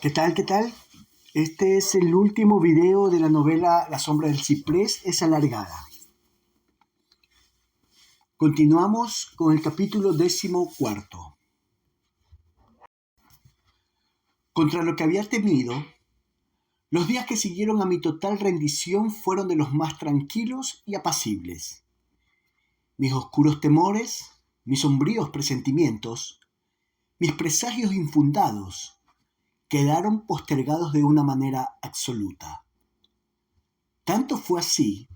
¿Qué tal? ¿Qué tal? Este es el último video de la novela La sombra del ciprés es alargada. Continuamos con el capítulo 14. Contra lo que había temido, los días que siguieron a mi total rendición fueron de los más tranquilos y apacibles. Mis oscuros temores, mis sombríos presentimientos, mis presagios infundados, quedaron postergados de una manera absoluta. Tanto fue así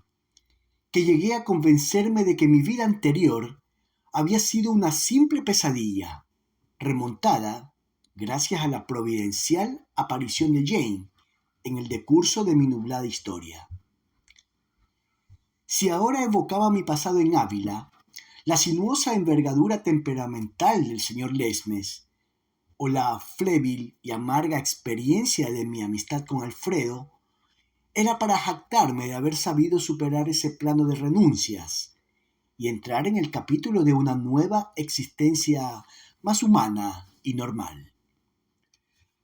que llegué a convencerme de que mi vida anterior había sido una simple pesadilla, remontada gracias a la providencial aparición de Jane en el decurso de mi nublada historia. Si ahora evocaba mi pasado en Ávila, la sinuosa envergadura temperamental del señor Lesmes, o la flébil y amarga experiencia de mi amistad con Alfredo, era para jactarme de haber sabido superar ese plano de renuncias y entrar en el capítulo de una nueva existencia más humana y normal.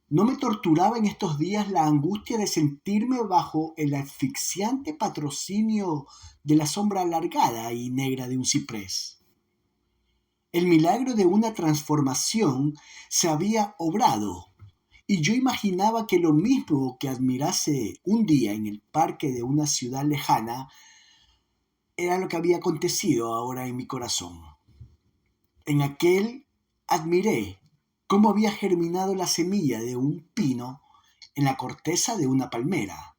No me torturaba en estos días la angustia de sentirme bajo el asfixiante patrocinio de la sombra alargada y negra de un ciprés. El milagro de una transformación se había obrado, y yo imaginaba que lo mismo que admirase un día en el parque de una ciudad lejana era lo que había acontecido ahora en mi corazón. En aquel admiré cómo había germinado la semilla de un pino en la corteza de una palmera.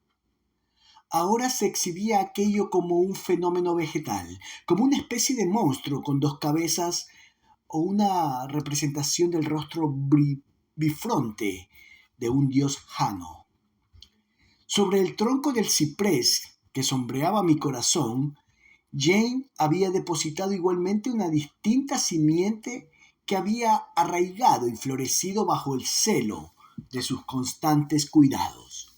Ahora se exhibía aquello como un fenómeno vegetal, como una especie de monstruo con dos cabezas o una representación del rostro bifronte de un dios Jano. Sobre el tronco del ciprés que sombreaba mi corazón, Jane había depositado igualmente una distinta simiente que había arraigado y florecido bajo el celo de sus constantes cuidados.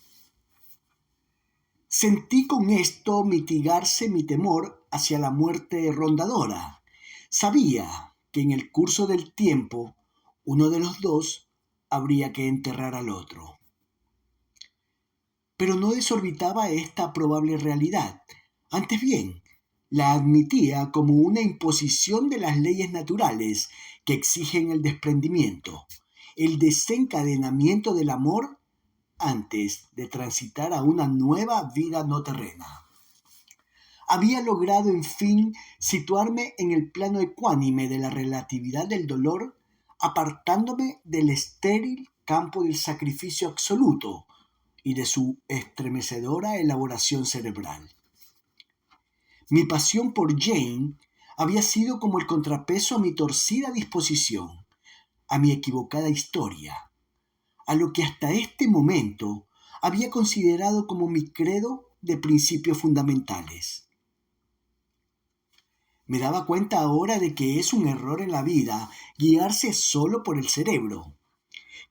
Sentí con esto mitigarse mi temor hacia la muerte rondadora. Sabía que en el curso del tiempo uno de los dos habría que enterrar al otro. Pero no desorbitaba esta probable realidad. Antes bien, la admitía como una imposición de las leyes naturales que exigen el desprendimiento, el desencadenamiento del amor antes de transitar a una nueva vida no terrena. Había logrado, en fin, situarme en el plano ecuánime de la relatividad del dolor, apartándome del estéril campo del sacrificio absoluto y de su estremecedora elaboración cerebral. Mi pasión por Jane había sido como el contrapeso a mi torcida disposición, a mi equivocada historia, a lo que hasta este momento había considerado como mi credo de principios fundamentales. Me daba cuenta ahora de que es un error en la vida guiarse solo por el cerebro,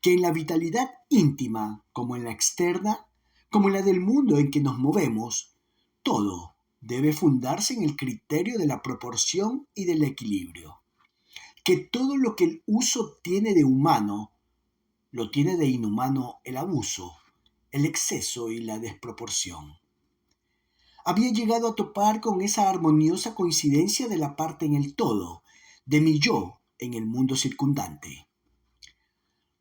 que en la vitalidad íntima, como en la externa, como en la del mundo en que nos movemos, todo debe fundarse en el criterio de la proporción y del equilibrio. Que todo lo que el uso tiene de humano, lo tiene de inhumano el abuso, el exceso y la desproporción. Había llegado a topar con esa armoniosa coincidencia de la parte en el todo, de mi yo en el mundo circundante.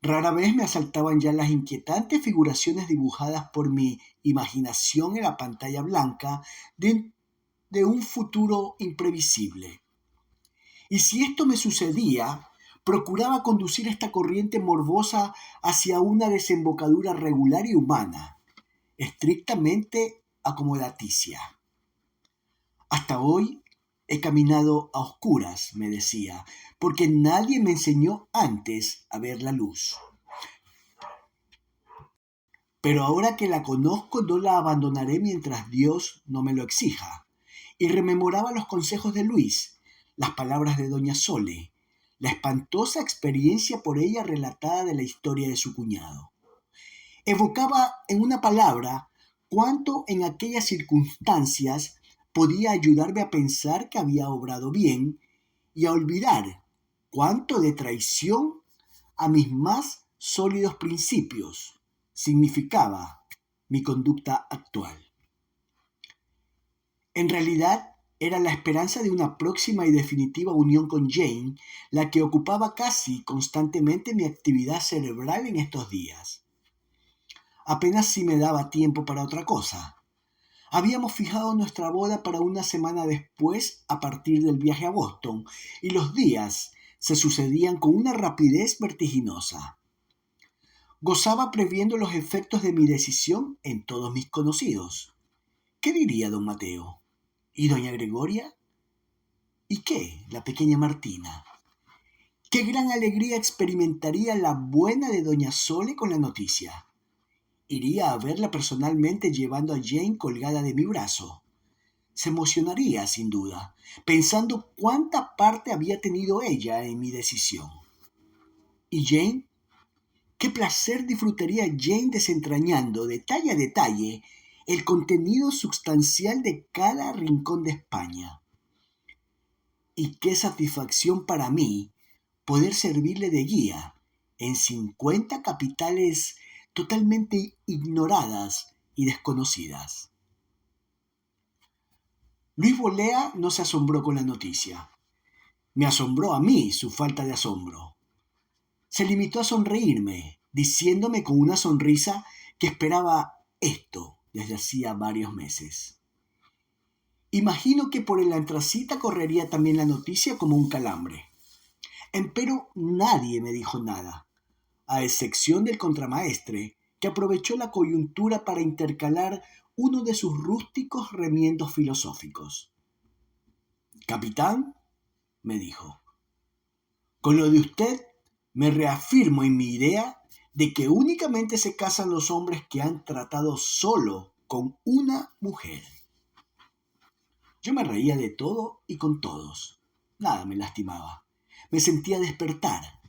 Rara vez me asaltaban ya las inquietantes figuraciones dibujadas por mi imaginación en la pantalla blanca de un futuro imprevisible. Y si esto me sucedía, procuraba conducir esta corriente morbosa hacia una desembocadura regular y humana, estrictamente acomodaticia. Hasta hoy he caminado a oscuras, me decía, porque nadie me enseñó antes a ver la luz. Pero ahora que la conozco no la abandonaré mientras Dios no me lo exija. Y rememoraba los consejos de Luis, las palabras de doña Sole, la espantosa experiencia por ella relatada de la historia de su cuñado. Evocaba en una palabra cuánto en aquellas circunstancias podía ayudarme a pensar que había obrado bien y a olvidar cuánto de traición a mis más sólidos principios, significaba mi conducta actual. En realidad, era la esperanza de una próxima y definitiva unión con Jane la que ocupaba casi constantemente mi actividad cerebral en estos días. Apenas si me daba tiempo para otra cosa. Habíamos fijado nuestra boda para una semana después a partir del viaje a Boston, y los días se sucedían con una rapidez vertiginosa. Gozaba previendo los efectos de mi decisión en todos mis conocidos. ¿Qué diría don Mateo? ¿Y doña Gregoria? ¿Y qué, la pequeña Martina? Qué gran alegría experimentaría la buena de doña Sole con la noticia. Iría a verla personalmente llevando a Jane colgada de mi brazo. Se emocionaría, sin duda, pensando cuánta parte había tenido ella en mi decisión. ¿Y Jane? Qué placer disfrutaría Jane desentrañando detalle a detalle el contenido sustancial de cada rincón de España. Y qué satisfacción para mí poder servirle de guía en 50 capitales totalmente ignoradas y desconocidas. Luis Bolea no se asombró con la noticia. Me asombró a mí su falta de asombro. Se limitó a sonreírme, diciéndome con una sonrisa que esperaba esto desde hacía varios meses. Imagino que por el antracita correría también la noticia como un calambre. Empero nadie me dijo nada, a excepción del contramaestre, que aprovechó la coyuntura para intercalar uno de sus rústicos remiendos filosóficos. «Capitán», me dijo, «con lo de usted me reafirmo en mi idea de que únicamente se casan los hombres que han tratado solo con una mujer». Yo me reía de todo y con todos. Nada me lastimaba. Me sentía despertar,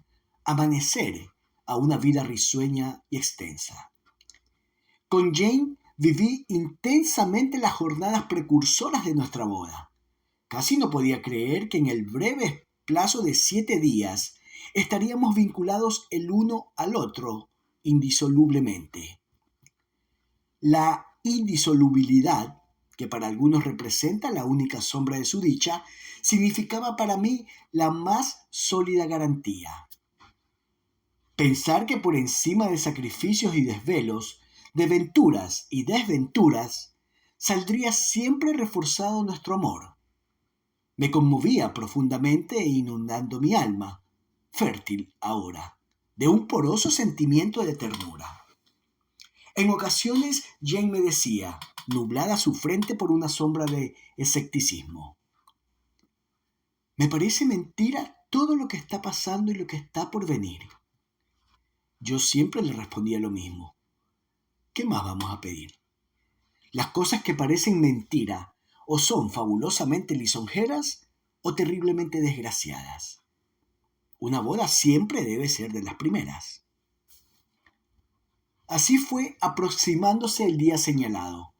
amanecer a una vida risueña y extensa. Con Jane viví intensamente las jornadas precursoras de nuestra boda. Casi no podía creer que en el breve plazo de 7 días estaríamos vinculados el uno al otro indisolublemente. La indisolubilidad, que para algunos representa la única sombra de su dicha, significaba para mí la más sólida garantía. Pensar que por encima de sacrificios y desvelos, de venturas y desventuras, saldría siempre reforzado nuestro amor. Me conmovía profundamente e inundando mi alma, fértil ahora, de un poroso sentimiento de ternura. En ocasiones Jane me decía, nublada su frente por una sombra de escepticismo: «Me parece mentira todo lo que está pasando y lo que está por venir». Yo siempre le respondía lo mismo. ¿Qué más vamos a pedir? Las cosas que parecen mentira o son fabulosamente lisonjeras o terriblemente desgraciadas. Una boda siempre debe ser de las primeras. Así fue aproximándose el día señalado.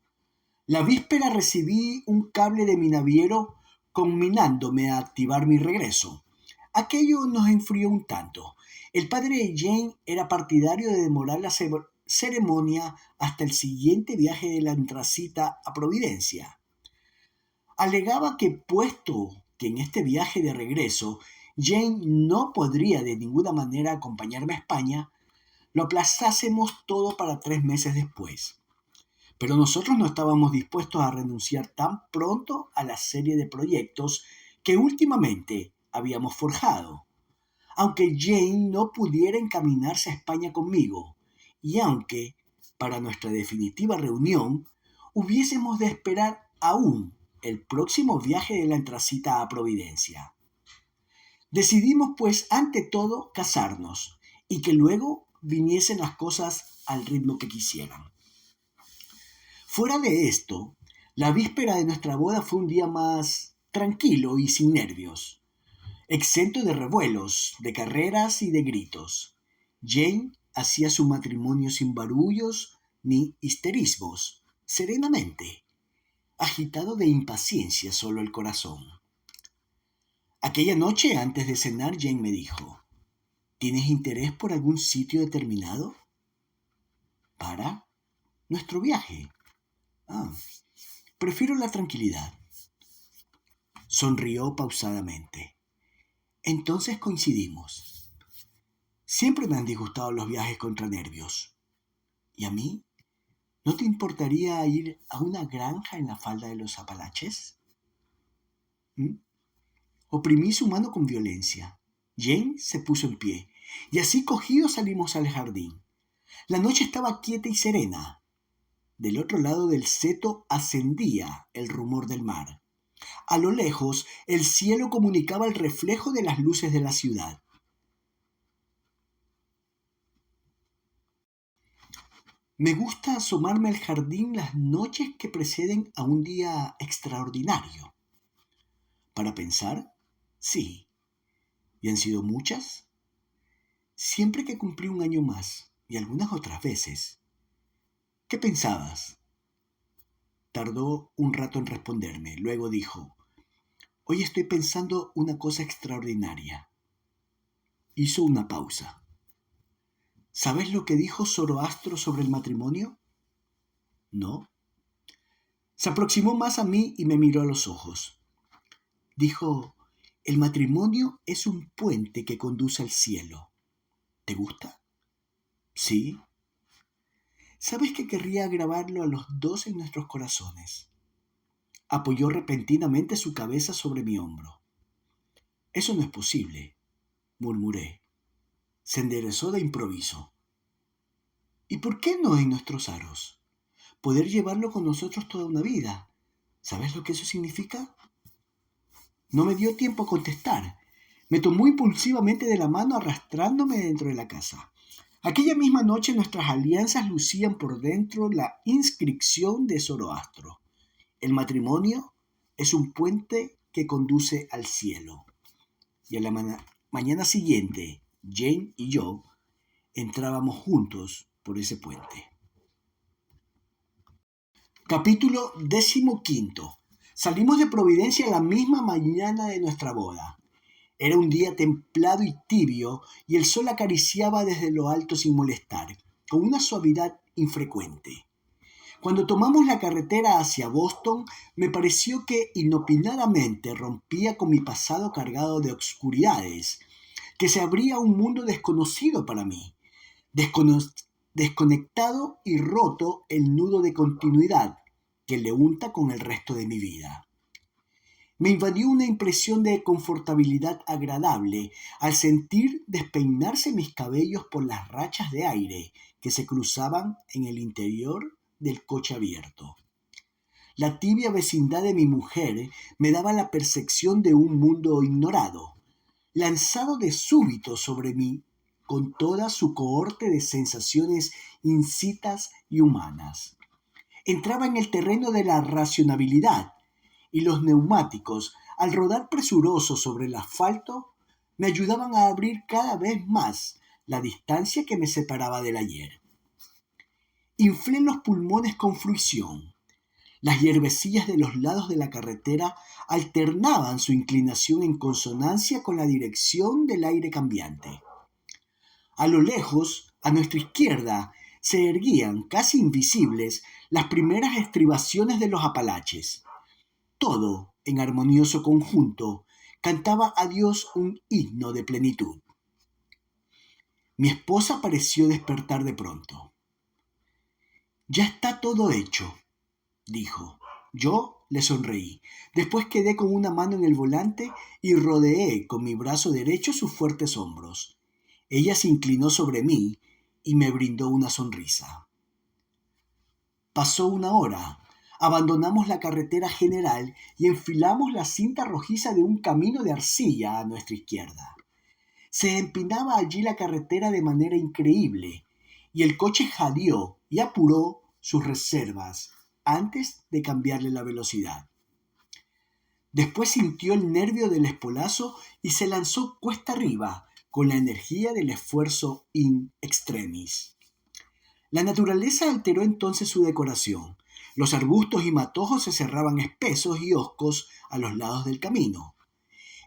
La víspera recibí un cable de mi naviero conminándome a activar mi regreso. Aquello nos enfrió un tanto. El padre de Jane era partidario de demorar la ceremonia hasta el siguiente viaje de la antracita a Providencia. Alegaba que, puesto que en este viaje de regreso Jane no podría de ninguna manera acompañarme a España, lo aplazásemos todo para 3 meses después. Pero nosotros no estábamos dispuestos a renunciar tan pronto a la serie de proyectos que últimamente habíamos forjado. Aunque Jane no pudiera encaminarse a España conmigo, y aunque, para nuestra definitiva reunión, hubiésemos de esperar aún el próximo viaje de la antracita a Providencia. Decidimos, pues, ante todo, casarnos, y que luego viniesen las cosas al ritmo que quisieran. Fuera de esto, la víspera de nuestra boda fue un día más tranquilo y sin nervios, exento de revuelos, de carreras y de gritos. Jane hacía su matrimonio sin barullos ni histerismos, serenamente, agitado de impaciencia solo el corazón. Aquella noche, antes de cenar, Jane me dijo: «¿Tienes interés por algún sitio determinado?» para nuestro viaje. Prefiero la tranquilidad. Sonrió pausadamente. Entonces coincidimos. Siempre me han disgustado los viajes contra nervios. ¿Y a mí? ¿No te importaría ir a una granja en la falda de los Apalaches? ¿Mm? Oprimí su mano con violencia. Jane se puso en pie, y así cogidos salimos al jardín. La noche estaba quieta y serena. Del otro lado del seto ascendía el rumor del mar. A lo lejos, el cielo comunicaba el reflejo de las luces de la ciudad. Me gusta asomarme al jardín las noches que preceden a un día extraordinario. ¿Para pensar? Sí. ¿Y han sido muchas? Siempre que cumplí un año más, y algunas otras veces. ¿Qué pensabas? Tardó un rato en responderme. Luego dijo, hoy estoy pensando una cosa extraordinaria. Hizo una pausa. ¿Sabes lo que dijo Zoroastro sobre el matrimonio? No. Se aproximó más a mí y me miró a los ojos. Dijo, el matrimonio es un puente que conduce al cielo. ¿Te gusta? Sí. ¿Sabes que querría grabarlo a los dos en nuestros corazones? Apoyó repentinamente su cabeza sobre mi hombro. Eso no es posible, murmuré. Se enderezó de improviso. ¿Y por qué no en nuestros aros? Poder llevarlo con nosotros toda una vida. ¿Sabes lo que eso significa? No me dio tiempo a contestar. Me tomó impulsivamente de la mano arrastrándome dentro de la casa. Aquella misma noche nuestras alianzas lucían por dentro la inscripción de Zoroastro. El matrimonio es un puente que conduce al cielo. Y a la mañana siguiente, Jane y yo entrábamos juntos por ese puente. Capítulo 15. Salimos de Providencia la misma mañana de nuestra boda. Era un día templado y tibio y el sol acariciaba desde lo alto sin molestar, con una suavidad infrecuente. Cuando tomamos la carretera hacia Boston, me pareció que inopinadamente rompía con mi pasado cargado de obscuridades, que se abría un mundo desconocido para mí, desconectado y roto el nudo de continuidad que le unta con el resto de mi vida. Me invadió una impresión de confortabilidad agradable al sentir despeinarse mis cabellos por las rachas de aire que se cruzaban en el interior del coche abierto. La tibia vecindad de mi mujer me daba la percepción de un mundo ignorado, lanzado de súbito sobre mí con toda su cohorte de sensaciones insípidas y humanas. Entraba en el terreno de la racionalidad y los neumáticos, al rodar presurosos sobre el asfalto, me ayudaban a abrir cada vez más la distancia que me separaba del ayer. Inflé los pulmones con fruición. Las hierbecillas de los lados de la carretera alternaban su inclinación en consonancia con la dirección del aire cambiante. A lo lejos, a nuestra izquierda, se erguían, casi invisibles, las primeras estribaciones de los Apalaches. Todo, en armonioso conjunto, cantaba a Dios un himno de plenitud. Mi esposa pareció despertar de pronto. Ya está todo hecho, dijo. Yo le sonreí. Después quedé con una mano en el volante y rodeé con mi brazo derecho sus fuertes hombros. Ella se inclinó sobre mí y me brindó una sonrisa. Pasó una hora. Abandonamos la carretera general y enfilamos la cinta rojiza de un camino de arcilla a nuestra izquierda. Se empinaba allí la carretera de manera increíble y el coche jadeó y apuró sus reservas antes de cambiarle la velocidad. Después sintió el nervio del espolazo y se lanzó cuesta arriba con la energía del esfuerzo in extremis. La naturaleza alteró entonces su decoración. Los arbustos y matojos se cerraban espesos y hoscos a los lados del camino.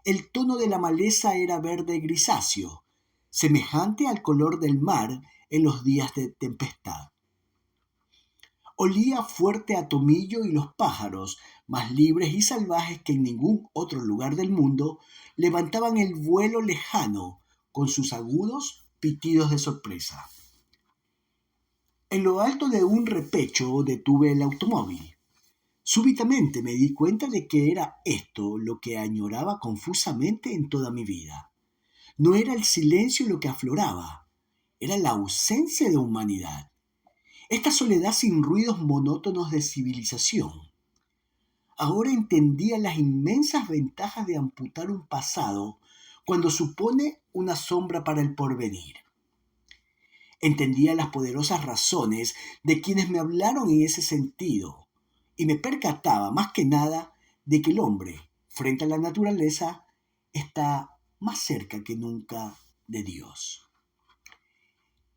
El tono de la maleza era verde grisáceo, semejante al color del mar en los días de tempestad. Olía fuerte a tomillo y los pájaros, más libres y salvajes que en ningún otro lugar del mundo, levantaban el vuelo lejano con sus agudos pitidos de sorpresa. En lo alto de un repecho detuve el automóvil. Súbitamente me di cuenta de que era esto lo que añoraba confusamente en toda mi vida. No era el silencio lo que afloraba, era la ausencia de humanidad. Esta soledad sin ruidos monótonos de civilización. Ahora entendía las inmensas ventajas de amputar un pasado cuando supone una sombra para el porvenir. Entendía las poderosas razones de quienes me hablaron en ese sentido y me percataba más que nada de que el hombre, frente a la naturaleza, está más cerca que nunca de Dios.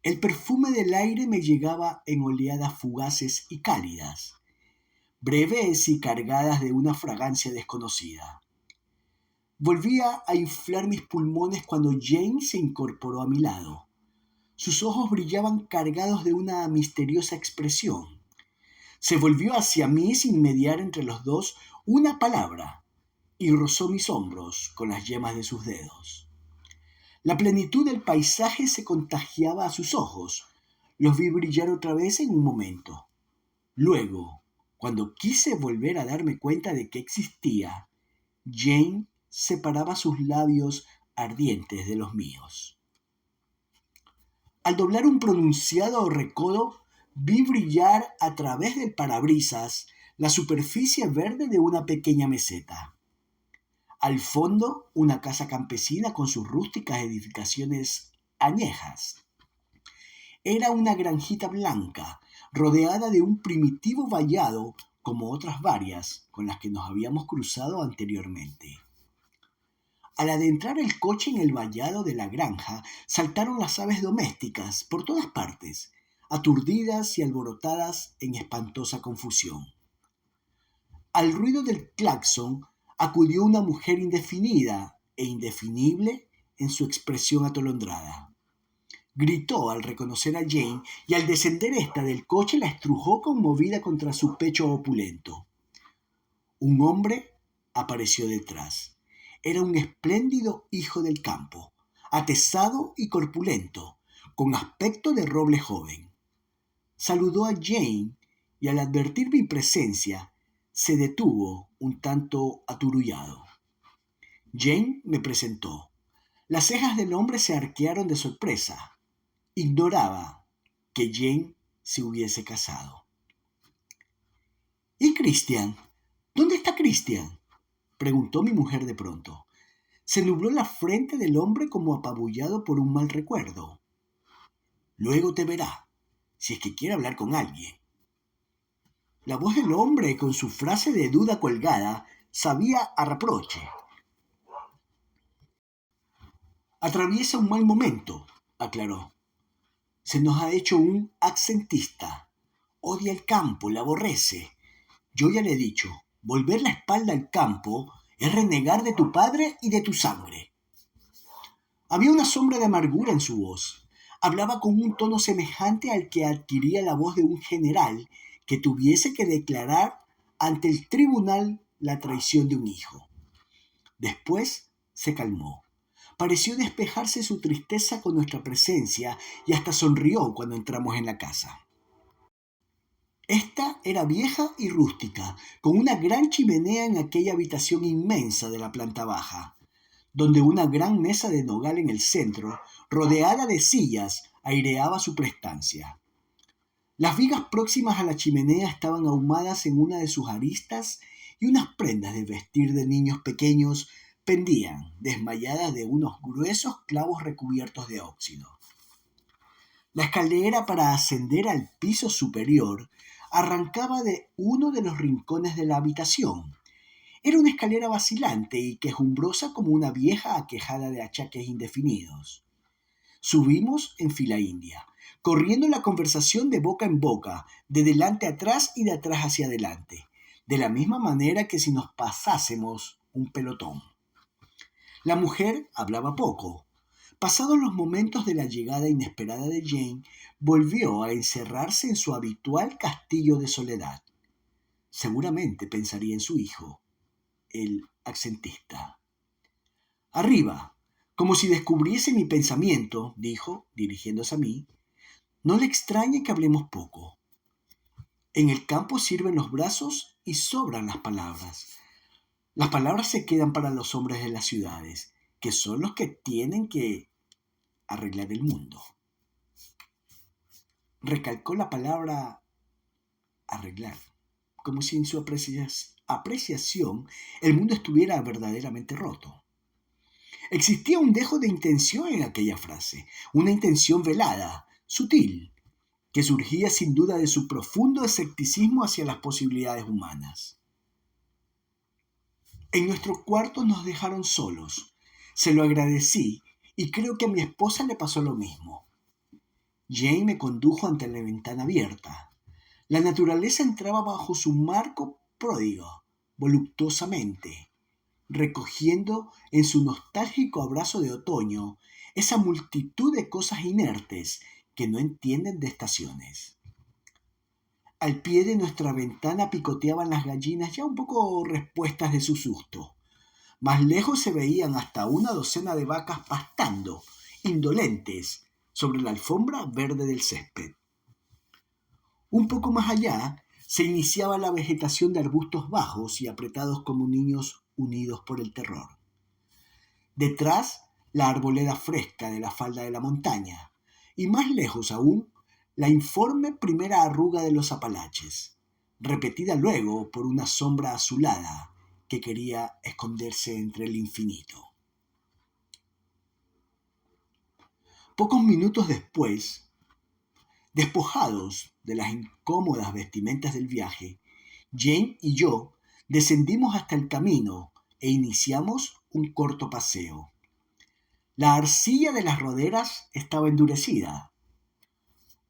El perfume del aire me llegaba en oleadas fugaces y cálidas, breves y cargadas de una fragancia desconocida. Volvía a inflar mis pulmones cuando Jane se incorporó a mi lado. Sus ojos brillaban cargados de una misteriosa expresión. Se volvió hacia mí sin mediar entre los dos una palabra y rozó mis hombros con las yemas de sus dedos. La plenitud del paisaje se contagiaba a sus ojos. Los vi brillar otra vez en un momento. Luego, cuando quise volver a darme cuenta de que existía, Jane separaba sus labios ardientes de los míos. Al doblar un pronunciado recodo, vi brillar a través del parabrisas la superficie verde de una pequeña meseta. Al fondo, una casa campesina con sus rústicas edificaciones añejas. Era una granjita blanca, rodeada de un primitivo vallado, como otras varias con las que nos habíamos cruzado anteriormente. Al adentrar el coche en el vallado de la granja, saltaron las aves domésticas por todas partes, aturdidas y alborotadas en espantosa confusión. Al ruido del claxon acudió una mujer indefinida e indefinible en su expresión atolondrada. Gritó al reconocer a Jane y al descender ésta del coche la estrujó conmovida contra su pecho opulento. Un hombre apareció detrás. Era un espléndido hijo del campo, atezado y corpulento, con aspecto de roble joven. Saludó a Jane y al advertir mi presencia, se detuvo un tanto aturullado. Jane me presentó. Las cejas del hombre se arquearon de sorpresa. Ignoraba que Jane se hubiese casado. ¿Y Christian? ¿Dónde está Christian?, preguntó mi mujer de pronto. Se nubló la frente del hombre como apabullado por un mal recuerdo. Luego te verá, si es que quiere hablar con alguien. La voz del hombre, con su frase de duda colgada, sabía a reproche. Atraviesa un mal momento, aclaró. Se nos ha hecho un accentista. Odia el campo, le aborrece. Yo ya le he dicho, volver la espalda al campo es renegar de tu padre y de tu sangre. Había una sombra de amargura en su voz. Hablaba con un tono semejante al que adquiría la voz de un general que tuviese que declarar ante el tribunal la traición de un hijo. Después se calmó. Pareció despejarse su tristeza con nuestra presencia y hasta sonrió cuando entramos en la casa. Esta era vieja y rústica, con una gran chimenea en aquella habitación inmensa de la planta baja, donde una gran mesa de nogal en el centro, rodeada de sillas, aireaba su prestancia. Las vigas próximas a la chimenea estaban ahumadas en una de sus aristas y unas prendas de vestir de niños pequeños pendían, desmayadas de unos gruesos clavos recubiertos de óxido. La escalera para ascender al piso superior arrancaba de uno de los rincones de la habitación. Era una escalera vacilante y quejumbrosa como una vieja aquejada de achaques indefinidos. Subimos en fila india, corriendo la conversación de boca en boca, de delante a atrás y de atrás hacia adelante, de la misma manera que si nos pasásemos un pelotón. La mujer hablaba poco, Pasados los momentos de la llegada inesperada de Jane, volvió a encerrarse en su habitual castillo de soledad. Seguramente pensaría en su hijo, el accentista. Arriba, como si descubriese mi pensamiento, dijo, dirigiéndose a mí, no le extrañe que hablemos poco. En el campo sirven los brazos y sobran las palabras. Las palabras se quedan para los hombres de las ciudades, que son los que tienen que arreglar el mundo. Recalcó la palabra arreglar, como si en su apreciación el mundo estuviera verdaderamente roto. Existía un dejo de intención en aquella frase, una intención velada, sutil, que surgía sin duda de su profundo escepticismo hacia las posibilidades humanas. En nuestro cuarto nos dejaron solos. Se lo agradecí y creo que a mi esposa le pasó lo mismo. Jane me condujo ante la ventana abierta. La naturaleza entraba bajo su marco pródigo, voluptuosamente, recogiendo en su nostálgico abrazo de otoño esa multitud de cosas inertes que no entienden de estaciones. Al pie de nuestra ventana picoteaban las gallinas ya un poco respuestas de su susto. Más lejos se veían hasta una docena de vacas pastando, indolentes, sobre la alfombra verde del césped. Un poco más allá se iniciaba la vegetación de arbustos bajos y apretados como niños unidos por el terror. Detrás, la arboleda fresca de la falda de la montaña, y más lejos aún, la informe primera arruga de los Apalaches, repetida luego por una sombra azulada que quería esconderse entre el infinito. Pocos minutos después, despojados de las incómodas vestimentas del viaje, Jane y yo descendimos hasta el camino e iniciamos un corto paseo. La arcilla de las roderas estaba endurecida.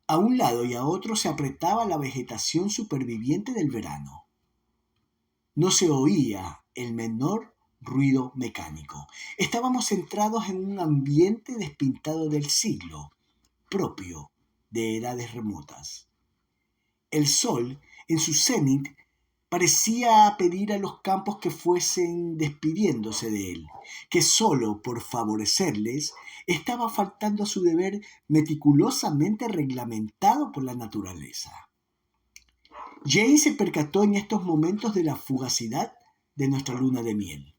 A un lado y a otro se apretaba la vegetación superviviente del verano. No se oía el menor ruido mecánico. Estábamos centrados en un ambiente despintado del siglo, propio de edades remotas. El sol, en su cenit, parecía pedir a los campos que fuesen despidiéndose de él, que solo por favorecerles estaba faltando a su deber meticulosamente reglamentado por la naturaleza. Jane se percató en estos momentos de la fugacidad de nuestra luna de miel.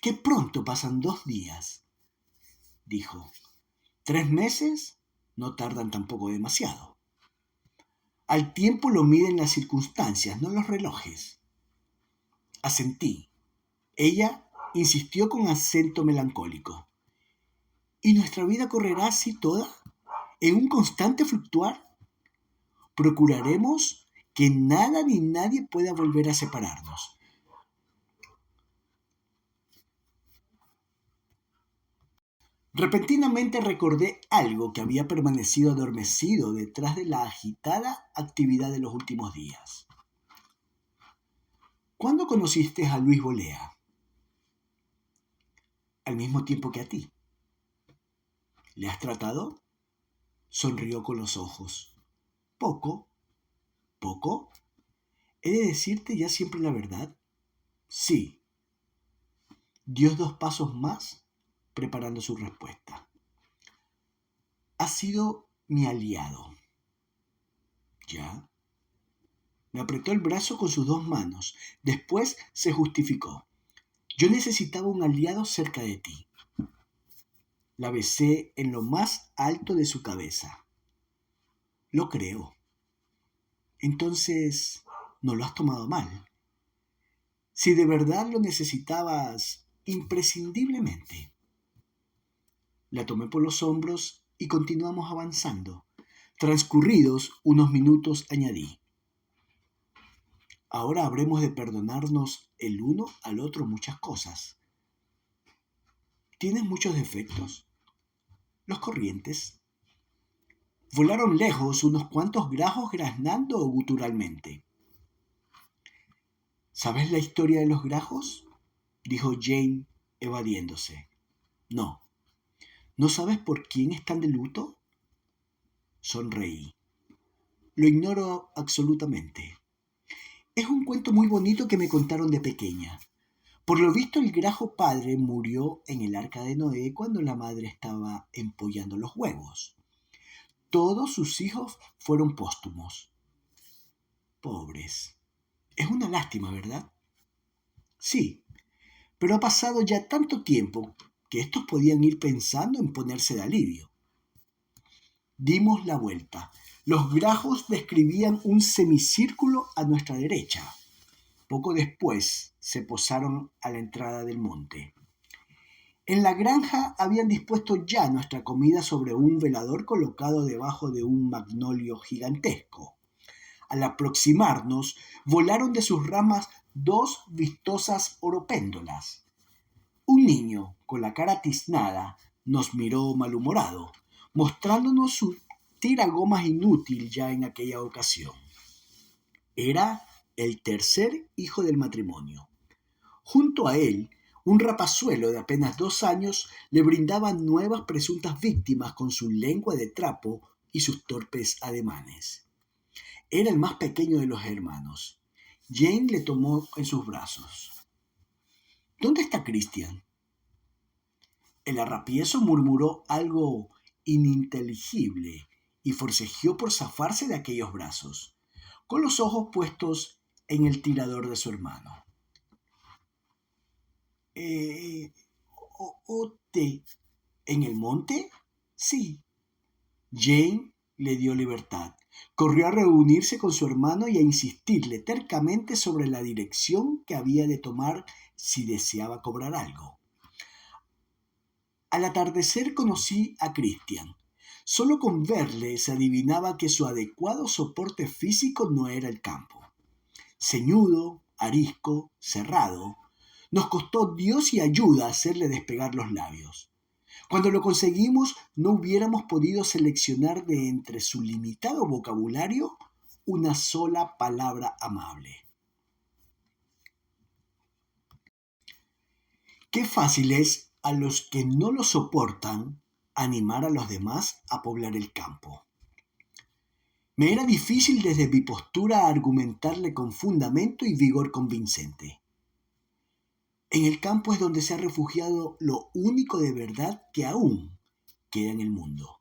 ¡Qué pronto pasan 2 días!, dijo. 3 meses no tardan tampoco demasiado. Al tiempo lo miden las circunstancias, no los relojes. Asentí. Ella insistió con acento melancólico. ¿Y nuestra vida correrá así toda? ¿En un constante fluctuar? Procuraremos que nada ni nadie pueda volver a separarnos. Repentinamente recordé algo que había permanecido adormecido detrás de la agitada actividad de los últimos días. ¿Cuándo conociste a Luis Bolea? Al mismo tiempo que a ti. ¿Le has tratado? Sonrió con los ojos. Poco. ¿Poco? ¿He de decirte ya siempre la verdad? Sí. Dio 2 pasos más preparando su respuesta. Ha sido mi aliado. ¿Ya? Me apretó el brazo con sus 2 manos. Después se justificó. Yo necesitaba un aliado cerca de ti. La besé en lo más alto de su cabeza. Lo creo. Entonces, no lo has tomado mal. Si de verdad lo necesitabas imprescindiblemente. La tomé por los hombros y continuamos avanzando. Transcurridos unos minutos añadí. Ahora habremos de perdonarnos el uno al otro muchas cosas. ¿Tienes muchos defectos? Los corrientes. Volaron lejos unos cuantos grajos graznando guturalmente. ¿Sabes la historia de los grajos?, dijo Jane evadiéndose. No. ¿No sabes por quién están de luto? Sonreí. Lo ignoro absolutamente. Es un cuento muy bonito que me contaron de pequeña. Por lo visto, el grajo padre murió en el arca de Noé cuando la madre estaba empollando los huevos. Todos sus hijos fueron póstumos. Pobres. Es una lástima, ¿verdad? Sí, pero ha pasado ya tanto tiempo que estos podían ir pensando en ponerse de alivio. Dimos la vuelta. Los grajos describían un semicírculo a nuestra derecha. Poco después se posaron a la entrada del monte. En la granja habían dispuesto ya nuestra comida sobre un velador colocado debajo de un magnolio gigantesco. Al aproximarnos, volaron de sus ramas dos vistosas oropéndolas. Un niño, con la cara tiznada, nos miró malhumorado, mostrándonos su tiragomas inútil ya en aquella ocasión. Era el tercer hijo del matrimonio. Junto a él, un rapazuelo de apenas 2 años le brindaba nuevas presuntas víctimas con su lengua de trapo y sus torpes ademanes. Era el más pequeño de los hermanos. Jane le tomó en sus brazos. ¿Dónde está Christian? El arrapieso murmuró algo ininteligible y forcejeó por zafarse de aquellos brazos, con los ojos puestos en el tirador de su hermano. ¿Ote en el monte? Sí. Jane le dio libertad. Corrió a reunirse con su hermano y a insistirle tercamente sobre la dirección que había de tomar si deseaba cobrar algo. Al atardecer conocí a Christian. Solo con verle se adivinaba que su adecuado soporte físico no era el campo. Ceñudo, arisco, cerrado, nos costó Dios y ayuda hacerle despegar los labios. Cuando lo conseguimos, no hubiéramos podido seleccionar de entre su limitado vocabulario una sola palabra amable. Qué fácil es a los que no lo soportan animar a los demás a poblar el campo. Me era difícil desde mi postura argumentarle con fundamento y vigor convincente. En el campo es donde se ha refugiado lo único de verdad que aún queda en el mundo.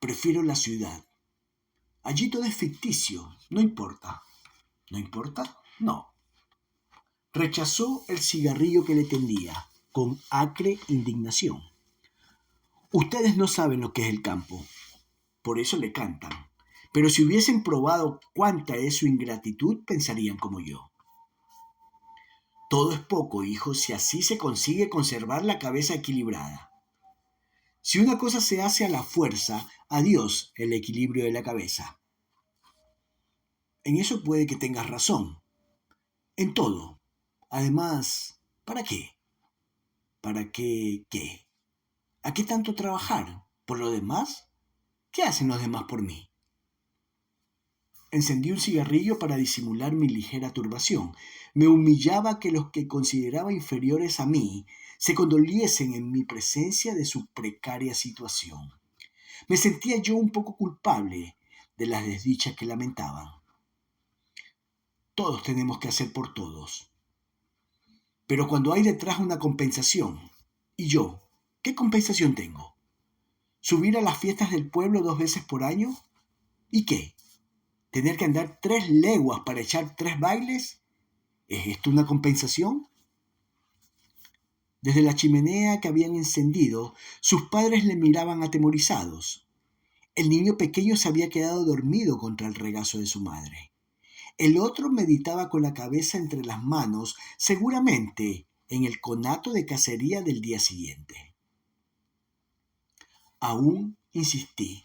Prefiero la ciudad. Allí todo es ficticio, no importa. ¿No importa? No. Rechazó el cigarrillo que le tendía, con acre indignación. Ustedes no saben lo que es el campo, por eso le cantan. Pero si hubiesen probado cuánta es su ingratitud, pensarían como yo. Todo es poco, hijo, si así se consigue conservar la cabeza equilibrada. Si una cosa se hace a la fuerza, adiós el equilibrio de la cabeza. En eso puede que tengas razón. En todo. Además, ¿para qué? ¿Para qué? ¿A qué tanto trabajar? ¿Por lo demás? ¿Qué hacen los demás por mí? Encendí un cigarrillo para disimular mi ligera turbación. Me humillaba que los que consideraba inferiores a mí se condoliesen en mi presencia de su precaria situación. Me sentía yo un poco culpable de las desdichas que lamentaban. Todos tenemos que hacer por todos. Pero cuando hay detrás una compensación, ¿y yo? ¿Qué compensación tengo? ¿Subir a las fiestas del pueblo 2 veces por año? ¿Y qué? ¿Tener que andar 3 leguas para echar 3 bailes? ¿Es esto una compensación? Desde la chimenea que habían encendido, sus padres le miraban atemorizados. El niño pequeño se había quedado dormido contra el regazo de su madre. El otro meditaba con la cabeza entre las manos, seguramente en el conato de cacería del día siguiente. Aún insistí.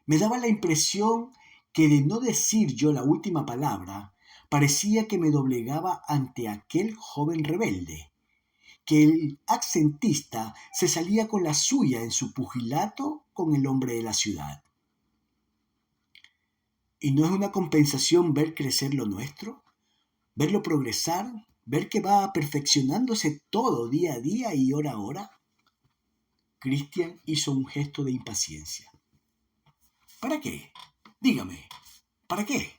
Me daba la impresión que de no decir yo la última palabra, parecía que me doblegaba ante aquel joven rebelde, que el accentista se salía con la suya en su pugilato con el hombre de la ciudad. ¿Y no es una compensación ver crecer lo nuestro? ¿Verlo progresar? ¿Ver que va perfeccionándose todo día a día y hora a hora? Christian hizo un gesto de impaciencia. ¿Para qué? Dígame, ¿para qué?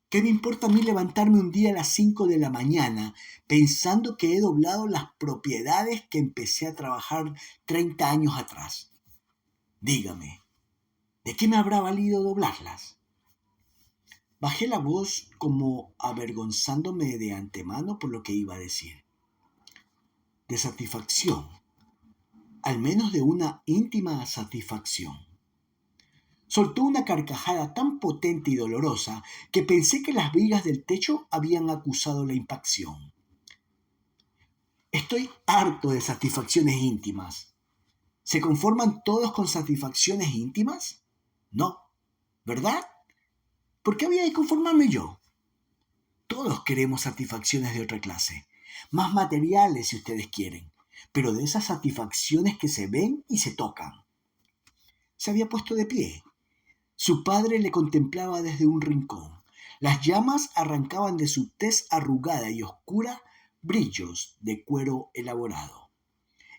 ¿Qué me importa a mí levantarme un día a las 5 de la mañana pensando que he doblado las propiedades que empecé a trabajar 30 años atrás? Dígame, ¿de qué me habrá valido doblarlas? Bajé la voz como avergonzándome de antemano por lo que iba a decir. De satisfacción, al menos de una íntima satisfacción. Soltó una carcajada tan potente y dolorosa que pensé que las vigas del techo habían acusado la impacción. Estoy harto de satisfacciones íntimas. ¿Se conforman todos con satisfacciones íntimas? No, ¿verdad? ¿Por qué había de conformarme yo? Todos queremos satisfacciones de otra clase, más materiales si ustedes quieren, pero de esas satisfacciones que se ven y se tocan. Se había puesto de pie. Su padre le contemplaba desde un rincón. Las llamas arrancaban de su tez arrugada y oscura brillos de cuero elaborado.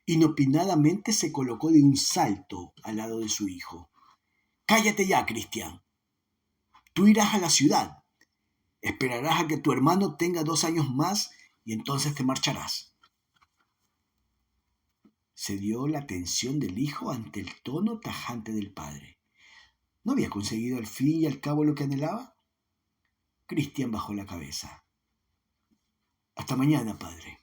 Inopinadamente se colocó de un salto al lado de su hijo. «Cállate ya, Christian. Tú irás a la ciudad. Esperarás a que tu hermano tenga 2 años más y entonces te marcharás». Se dio la atención del hijo ante el tono tajante del padre. ¿No había conseguido al fin y al cabo lo que anhelaba? Christian bajó la cabeza. «Hasta mañana, padre».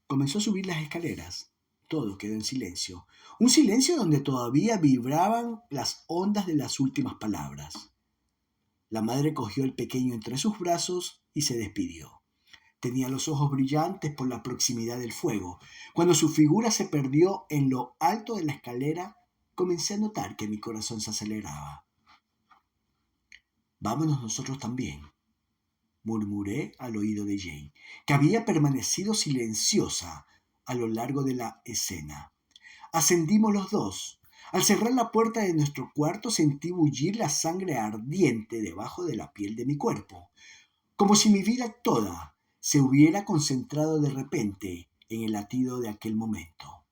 Comenzó a subir las escaleras. Todo quedó en silencio. Un silencio donde todavía vibraban las ondas de las últimas palabras. La madre cogió al pequeño entre sus brazos y se despidió. Tenía los ojos brillantes por la proximidad del fuego. Cuando su figura se perdió en lo alto de la escalera, comencé a notar que mi corazón se aceleraba. «Vámonos nosotros también», murmuré al oído de Jane, que había permanecido silenciosa a lo largo de la escena. Ascendimos los dos. Al cerrar la puerta de nuestro cuarto sentí bullir la sangre ardiente debajo de la piel de mi cuerpo, como si mi vida toda se hubiera concentrado de repente en el latido de aquel momento.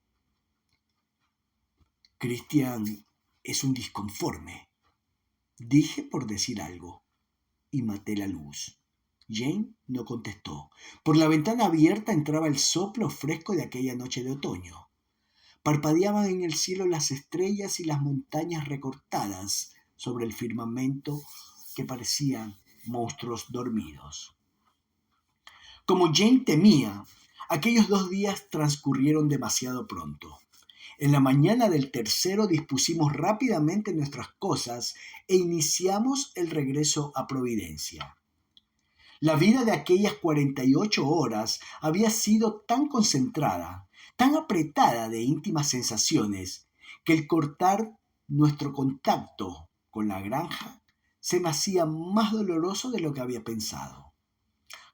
Christian es un disconforme, dije por decir algo, y maté la luz. Jane no contestó. Por la ventana abierta entraba el soplo fresco de aquella noche de otoño. Parpadeaban en el cielo las estrellas y las montañas recortadas sobre el firmamento que parecían monstruos dormidos. Como Jane temía, aquellos 2 días transcurrieron demasiado pronto. En la mañana del tercero dispusimos rápidamente nuestras cosas e iniciamos el regreso a Providencia. La vida de aquellas 48 horas había sido tan concentrada, tan apretada de íntimas sensaciones, que el cortar nuestro contacto con la granja se me hacía más doloroso de lo que había pensado.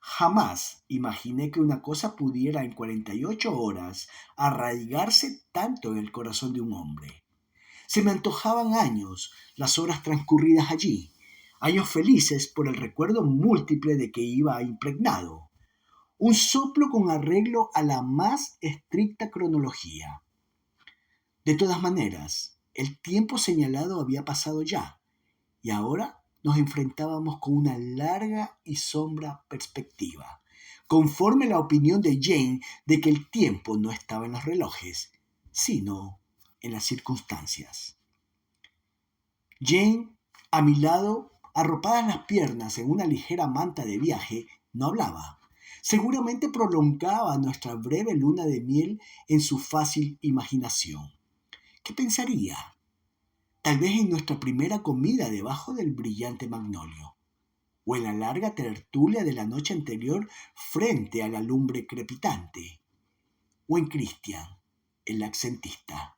Jamás imaginé que una cosa pudiera en 48 horas arraigarse tanto en el corazón de un hombre. Se me antojaban años las horas transcurridas allí, años felices por el recuerdo múltiple de que iba impregnado, un soplo con arreglo a la más estricta cronología. De todas maneras, el tiempo señalado había pasado ya, y ahora nos enfrentábamos con una larga y sombra perspectiva, conforme la opinión de Jane de que el tiempo no estaba en los relojes, sino en las circunstancias. Jane, a mi lado, arropadas las piernas en una ligera manta de viaje, no hablaba. Seguramente prolongaba nuestra breve luna de miel en su fácil imaginación. ¿Qué pensaría? Tal vez en nuestra primera comida debajo del brillante magnolio, o en la larga tertulia de la noche anterior frente a la lumbre crepitante, o en Christian, el accentista,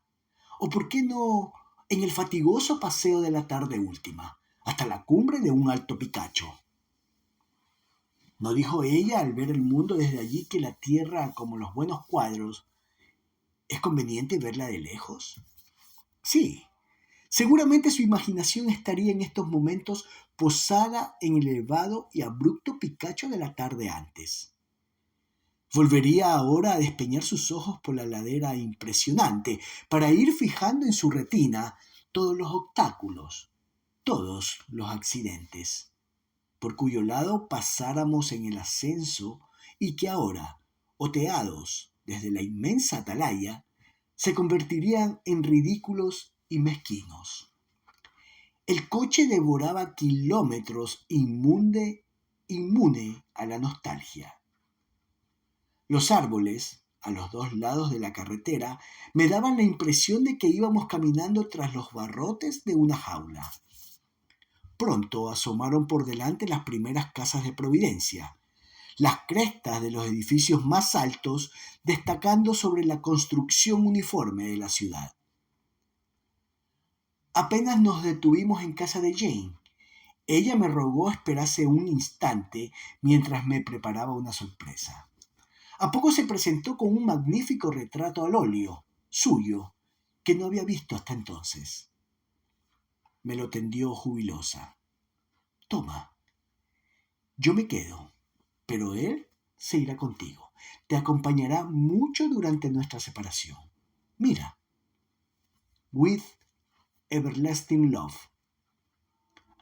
o por qué no en el fatigoso paseo de la tarde última, hasta la cumbre de un alto picacho. ¿No dijo ella al ver el mundo desde allí que la tierra, como los buenos cuadros, es conveniente verla de lejos? Sí, seguramente su imaginación estaría en estos momentos posada en el elevado y abrupto picacho de la tarde antes. Volvería ahora a despeñar sus ojos por la ladera impresionante, para ir fijando en su retina todos los obstáculos, todos los accidentes, por cuyo lado pasáramos en el ascenso y que ahora, oteados desde la inmensa atalaya, se convertirían en ridículos y mezquinos. El coche devoraba kilómetros inmune a la nostalgia. Los árboles, a los dos lados de la carretera, me daban la impresión de que íbamos caminando tras los barrotes de una jaula. Pronto asomaron por delante las primeras casas de Providencia, las crestas de los edificios más altos destacando sobre la construcción uniforme de la ciudad. Apenas nos detuvimos en casa de Jane. Ella me rogó esperase un instante mientras me preparaba una sorpresa. A poco se presentó con un magnífico retrato al óleo, suyo, que no había visto hasta entonces. Me lo tendió jubilosa. Toma, yo me quedo, pero él se irá contigo. Te acompañará mucho durante nuestra separación. Mira, with everlasting love.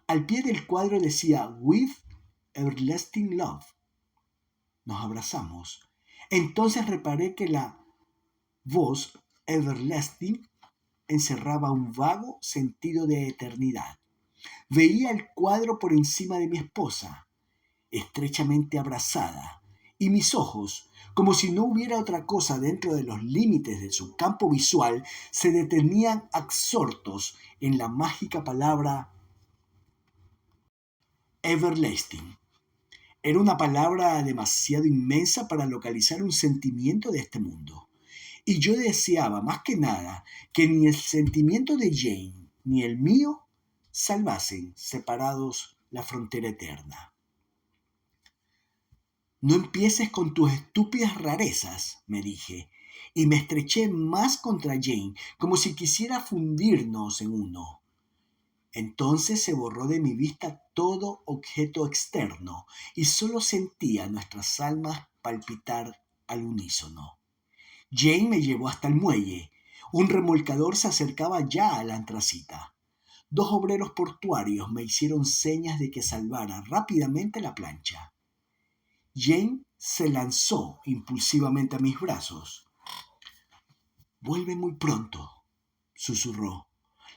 Al pie del cuadro decía with everlasting love. Nos abrazamos. Entonces reparé que la voz everlasting encerraba un vago sentido de eternidad. Veía el cuadro por encima de mi esposa, estrechamente abrazada, y mis ojos, como si no hubiera otra cosa dentro de los límites de su campo visual, se detenían absortos en la mágica palabra everlasting. Era una palabra demasiado inmensa para localizar un sentimiento de este mundo. Y yo deseaba más que nada que ni el sentimiento de Jane ni el mío salvasen separados la frontera eterna. No empieces con tus estúpidas rarezas, me dije, y me estreché más contra Jane, como si quisiera fundirnos en uno. Entonces se borró de mi vista todo objeto externo y solo sentía nuestras almas palpitar al unísono. Jane me llevó hasta el muelle. Un remolcador se acercaba ya a la antracita. Dos obreros portuarios me hicieron señas de que salvara rápidamente la plancha. Jane se lanzó impulsivamente a mis brazos. «Vuelve muy pronto», susurró.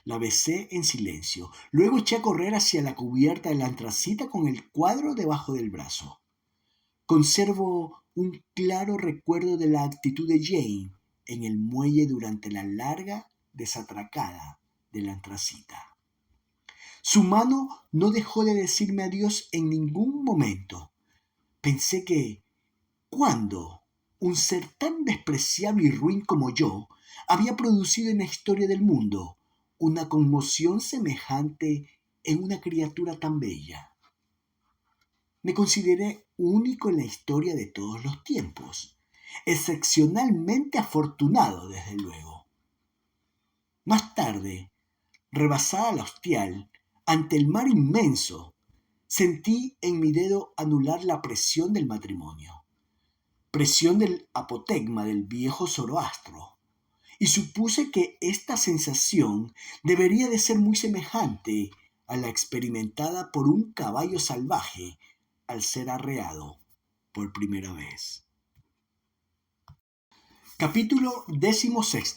La besé en silencio. Luego eché a correr hacia la cubierta de la antracita con el cuadro debajo del brazo. Conservo un claro recuerdo de la actitud de Jane en el muelle durante la larga desatracada de la antracita. Su mano no dejó de decirme adiós en ningún momento. Pensé que, ¿cuándo un ser tan despreciable y ruin como yo había producido en la historia del mundo una conmoción semejante en una criatura tan bella? Me consideré único en la historia de todos los tiempos, excepcionalmente afortunado, desde luego. Más tarde, rebasada la hostial, ante el mar inmenso, sentí en mi dedo anular la presión del matrimonio, presión del apotegma del viejo Zoroastro, y supuse que esta sensación debería de ser muy semejante a la experimentada por un caballo salvaje al ser arreado por primera vez. Capítulo 16.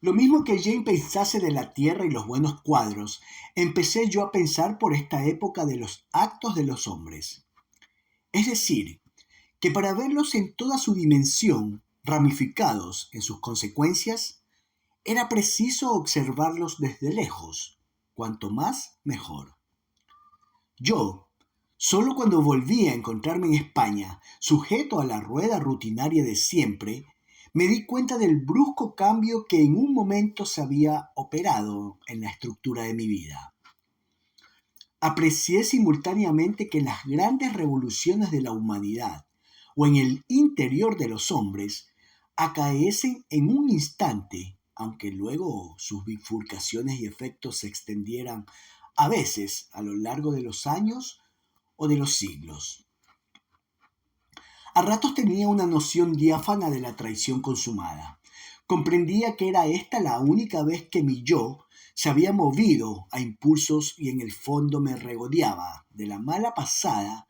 Lo mismo que Jane pensase de la tierra y los buenos cuadros, empecé yo a pensar por esta época de los actos de los hombres. Es decir, que para verlos en toda su dimensión, ramificados en sus consecuencias, era preciso observarlos desde lejos, cuanto más mejor. Yo, solo cuando volví a encontrarme en España, sujeto a la rueda rutinaria de siempre, me di cuenta del brusco cambio que en un momento se había operado en la estructura de mi vida. Aprecié simultáneamente que las grandes revoluciones de la humanidad o en el interior de los hombres acaecen en un instante, aunque luego sus bifurcaciones y efectos se extendieran a veces a lo largo de los años o de los siglos. A ratos tenía una noción diáfana de la traición consumada. Comprendía que era esta la única vez que mi yo se había movido a impulsos y en el fondo me regodeaba de la mala pasada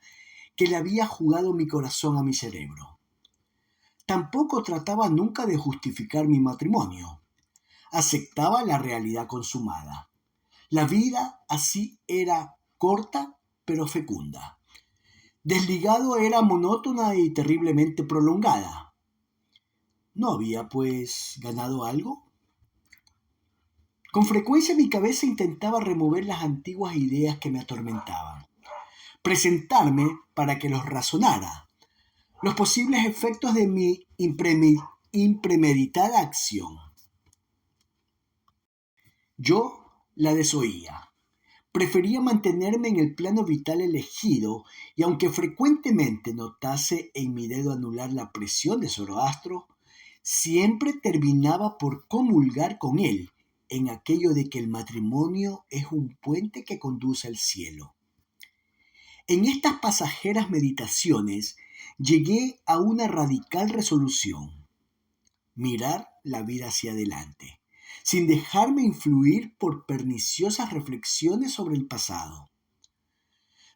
que le había jugado mi corazón a mi cerebro. Tampoco trataba nunca de justificar mi matrimonio. Aceptaba la realidad consumada. La vida así era corta pero fecunda. Desligado era monótona y terriblemente prolongada. ¿No había, pues, ganado algo? Con frecuencia mi cabeza intentaba remover las antiguas ideas que me atormentaban, presentarme para que los razonara, los posibles efectos de mi impremeditada acción. Yo la desoía. Prefería mantenerme en el plano vital elegido y aunque frecuentemente notase en mi dedo anular la presión de Zoroastro, siempre terminaba por comulgar con él en aquello de que el matrimonio es un puente que conduce al cielo. En estas pasajeras meditaciones llegué a una radical resolución: mirar la vida hacia adelante, sin dejarme influir por perniciosas reflexiones sobre el pasado.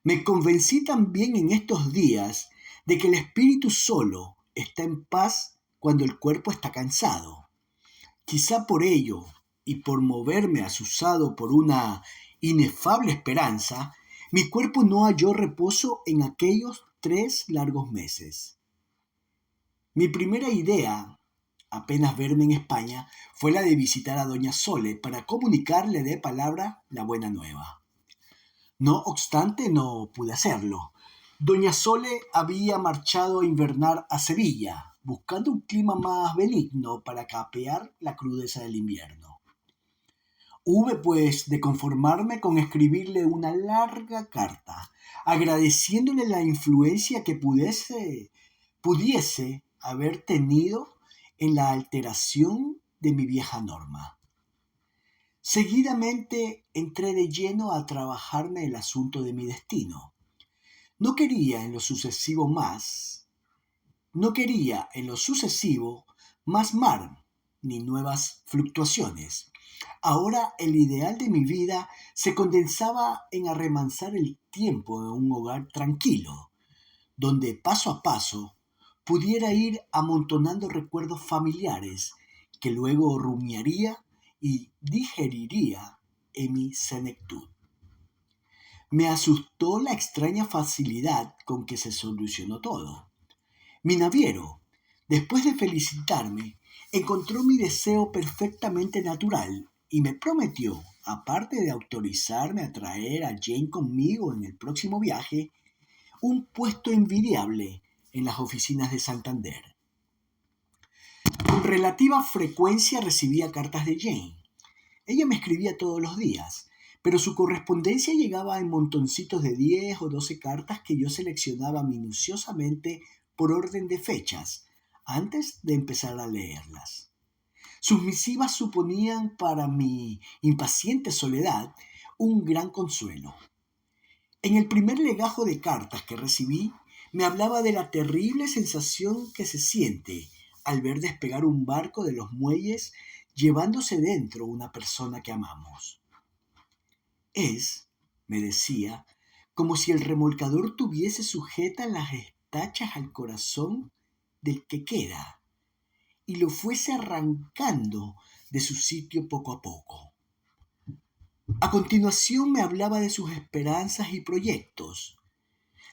Me convencí también en estos días de que el espíritu solo está en paz cuando el cuerpo está cansado. Quizá por ello, y por moverme asusado por una inefable esperanza, mi cuerpo no halló reposo en aquellos 3 largos meses. Mi primera idea, apenas verme en España, fue la de visitar a doña Sole para comunicarle de palabra la buena nueva. No obstante, no pude hacerlo. Doña Sole había marchado a invernar a Sevilla, buscando un clima más benigno para capear la crudeza del invierno. Hube, pues, de conformarme con escribirle una larga carta, agradeciéndole la influencia que pudiese haber tenido en la alteración de mi vieja norma. Seguidamente entré de lleno a trabajarme el asunto de mi destino. No quería en lo sucesivo más mar ni nuevas fluctuaciones. Ahora el ideal de mi vida se condensaba en arremansar el tiempo en un hogar tranquilo, donde paso a paso pudiera ir amontonando recuerdos familiares que luego rumiaría y digeriría en mi senectud. Me asustó la extraña facilidad con que se solucionó todo. Mi naviero, después de felicitarme, encontró mi deseo perfectamente natural y me prometió, aparte de autorizarme a traer a Jane conmigo en el próximo viaje, un puesto envidiable en las oficinas de Santander. Con relativa frecuencia recibía cartas de Jane. Ella me escribía todos los días, pero su correspondencia llegaba en montoncitos de 10 o 12 cartas que yo seleccionaba minuciosamente por orden de fechas, antes de empezar a leerlas. Sus misivas suponían para mi impaciente soledad un gran consuelo. En el primer legajo de cartas que recibí, me hablaba de la terrible sensación que se siente al ver despegar un barco de los muelles llevándose dentro una persona que amamos. Es, me decía, como si el remolcador tuviese sujetas las estachas al corazón del que queda y lo fuese arrancando de su sitio poco a poco. A continuación me hablaba de sus esperanzas y proyectos,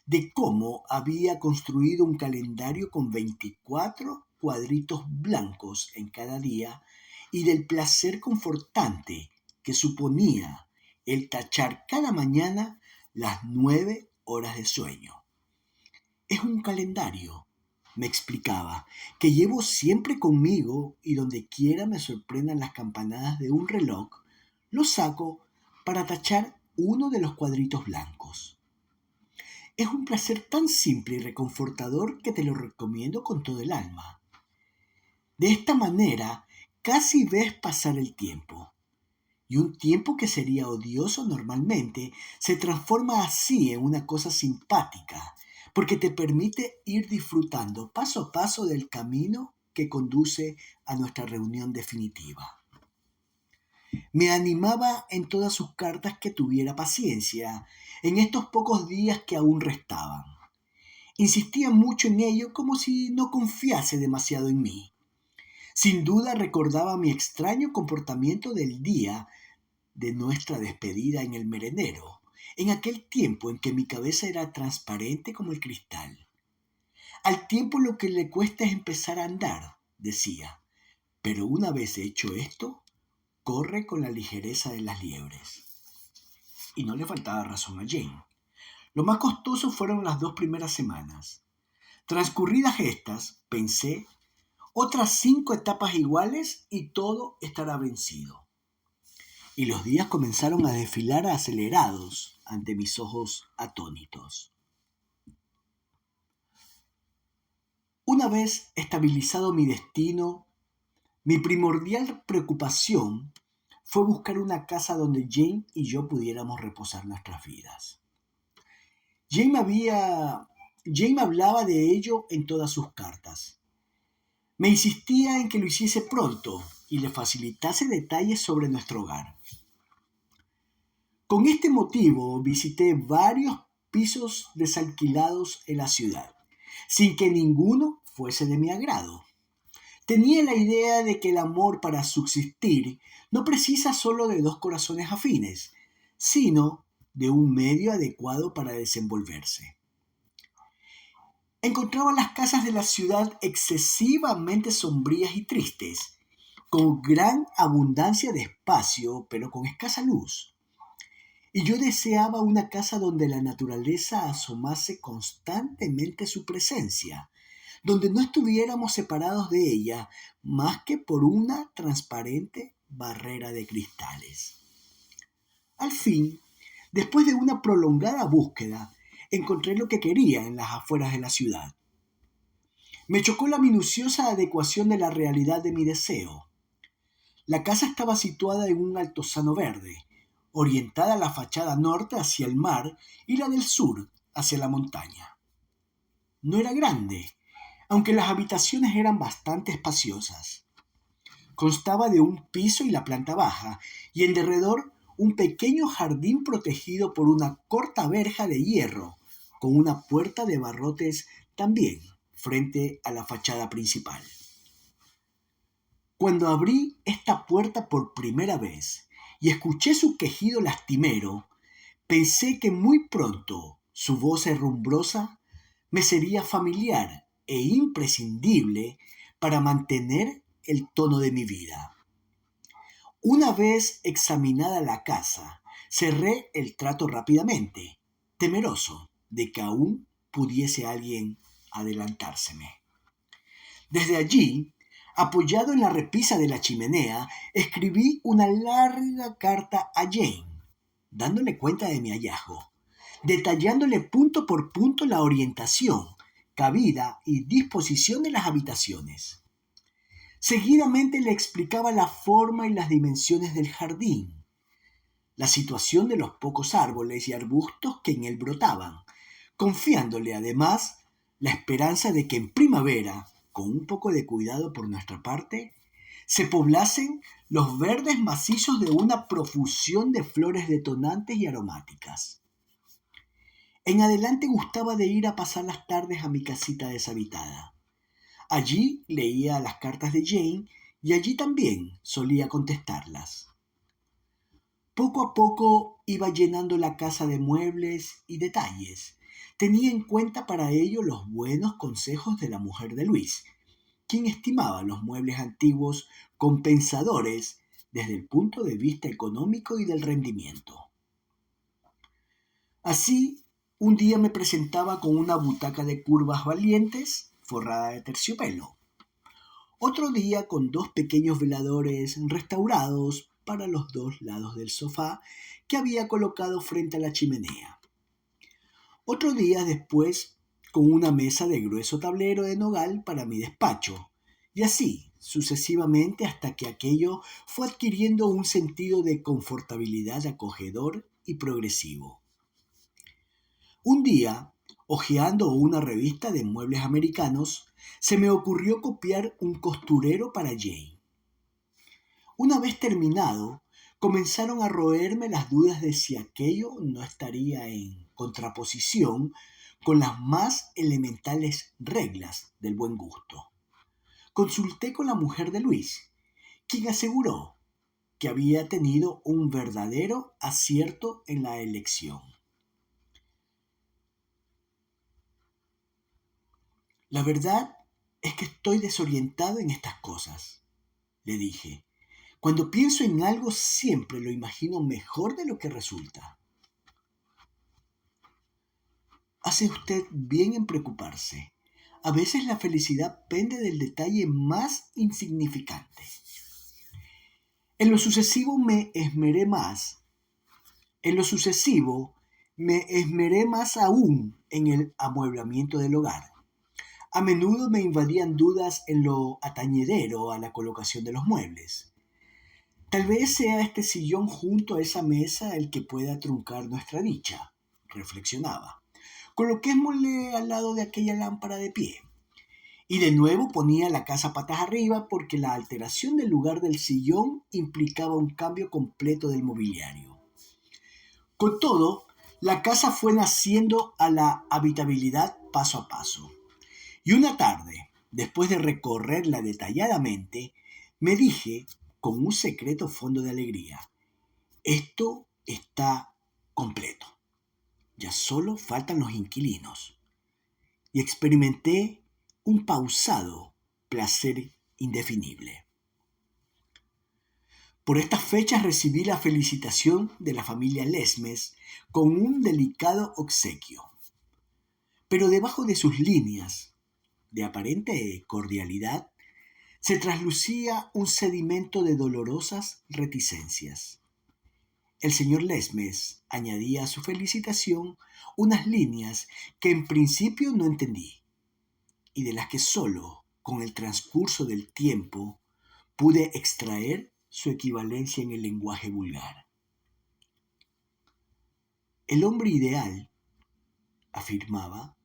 de cómo había construido un calendario con 24 cuadritos blancos en cada día y del placer confortante que suponía el tachar cada mañana las 9 horas de sueño. Es un calendario, me explicaba, que llevo siempre conmigo y donde quiera me sorprendan las campanadas de un reloj, lo saco para tachar uno de los cuadritos blancos. Es un placer tan simple y reconfortador que te lo recomiendo con todo el alma. De esta manera, casi ves pasar el tiempo. Y un tiempo que sería odioso normalmente se transforma así en una cosa simpática, porque te permite ir disfrutando paso a paso del camino que conduce a nuestra reunión definitiva. Me animaba en todas sus cartas que tuviera paciencia en estos pocos días que aún restaban. Insistía mucho en ello como si no confiase demasiado en mí. Sin duda recordaba mi extraño comportamiento del día de nuestra despedida en el merendero, en aquel tiempo en que mi cabeza era transparente como el cristal. Al tiempo lo que le cuesta es empezar a andar, decía, pero una vez hecho esto, corre con la ligereza de las liebres. Y no le faltaba razón a Jane. Lo más costoso fueron las 2 primeras semanas. Transcurridas estas, pensé, otras 5 etapas iguales y todo estará vencido. Y los días comenzaron a desfilar acelerados ante mis ojos atónitos. Una vez estabilizado mi destino, mi primordial preocupación fue buscar una casa donde Jane y yo pudiéramos reposar nuestras vidas. Jane me hablaba de ello en todas sus cartas. Me insistía en que lo hiciese pronto y le facilitase detalles sobre nuestro hogar. Con este motivo visité varios pisos desalquilados en la ciudad, sin que ninguno fuese de mi agrado. Tenía la idea de que el amor para subsistir no precisa solo de 2 corazones afines, sino de un medio adecuado para desenvolverse. Encontraba las casas de la ciudad excesivamente sombrías y tristes, con gran abundancia de espacio, pero con escasa luz. Y yo deseaba una casa donde la naturaleza asomase constantemente su presencia, donde no estuviéramos separados de ella más que por una transparente barrera de cristales. Al fin, después de una prolongada búsqueda, encontré lo que quería en las afueras de la ciudad. Me chocó la minuciosa adecuación de la realidad de mi deseo. La casa estaba situada en un altozano verde, orientada la fachada norte hacia el mar y la del sur hacia la montaña. No era grande, aunque las habitaciones eran bastante espaciosas. Constaba de un piso y la planta baja, y en derredor un pequeño jardín protegido por una corta verja de hierro, con una puerta de barrotes también frente a la fachada principal. Cuando abrí esta puerta por primera vez y escuché su quejido lastimero, pensé que muy pronto su voz herrumbrosa me sería familiar e imprescindible para mantener el tono de mi vida. Una vez examinada la casa, cerré el trato rápidamente, temeroso de que aún pudiese alguien adelantárseme. Desde allí, apoyado en la repisa de la chimenea, escribí una larga carta a Jane, dándole cuenta de mi hallazgo, detallándole punto por punto la orientación, cabida y disposición de las habitaciones. Seguidamente le explicaba la forma y las dimensiones del jardín, la situación de los pocos árboles y arbustos que en él brotaban, confiándole además la esperanza de que en primavera, con un poco de cuidado por nuestra parte, se poblasen los verdes macizos de una profusión de flores detonantes y aromáticas. En adelante gustaba de ir a pasar las tardes a mi casita deshabitada. Allí leía las cartas de Jane y allí también solía contestarlas. Poco a poco iba llenando la casa de muebles y detalles. Tenía en cuenta para ello los buenos consejos de la mujer de Luis, quien estimaba los muebles antiguos compensadores desde el punto de vista económico y del rendimiento. Así, un día me presentaba con una butaca de curvas valientes forrada de terciopelo. Otro día con 2 pequeños veladores restaurados para los 2 lados del sofá que había colocado frente a la chimenea. Otro día después con una mesa de grueso tablero de nogal para mi despacho, y así sucesivamente hasta que aquello fue adquiriendo un sentido de confortabilidad acogedor y progresivo. Un día, Hojeando una revista de muebles americanos, se me ocurrió copiar un costurero para Jane. Una vez terminado, comenzaron a roerme las dudas de si aquello no estaría en contraposición con las más elementales reglas del buen gusto. Consulté con la mujer de Luis, quien aseguró que había tenido un verdadero acierto en la elección. La verdad es que estoy desorientado en estas cosas, le dije. Cuando pienso en algo siempre lo imagino mejor de lo que resulta. Hace usted bien en preocuparse. A veces la felicidad pende del detalle más insignificante. En lo sucesivo me esmeré más aún en el amueblamiento del hogar. A menudo me invadían dudas en lo atañedero a la colocación de los muebles. Tal vez sea este sillón junto a esa mesa el que pueda truncar nuestra dicha, reflexionaba. Coloquémosle al lado de aquella lámpara de pie. Y de nuevo ponía la casa patas arriba porque la alteración del lugar del sillón implicaba un cambio completo del mobiliario. Con todo, la casa fue naciendo a la habitabilidad paso a paso. Y una tarde, después de recorrerla detalladamente, me dije con un secreto fondo de alegría: esto está completo. Ya solo faltan los inquilinos. Y experimenté un pausado placer indefinible. Por estas fechas recibí la felicitación de la familia Lesmes con un delicado obsequio. Pero debajo de sus líneas, de aparente cordialidad, se traslucía un sedimento de dolorosas reticencias. El señor Lesmes añadía a su felicitación unas líneas que en principio no entendí y de las que solo con el transcurso del tiempo pude extraer su equivalencia en el lenguaje vulgar. El hombre ideal, afirmaba,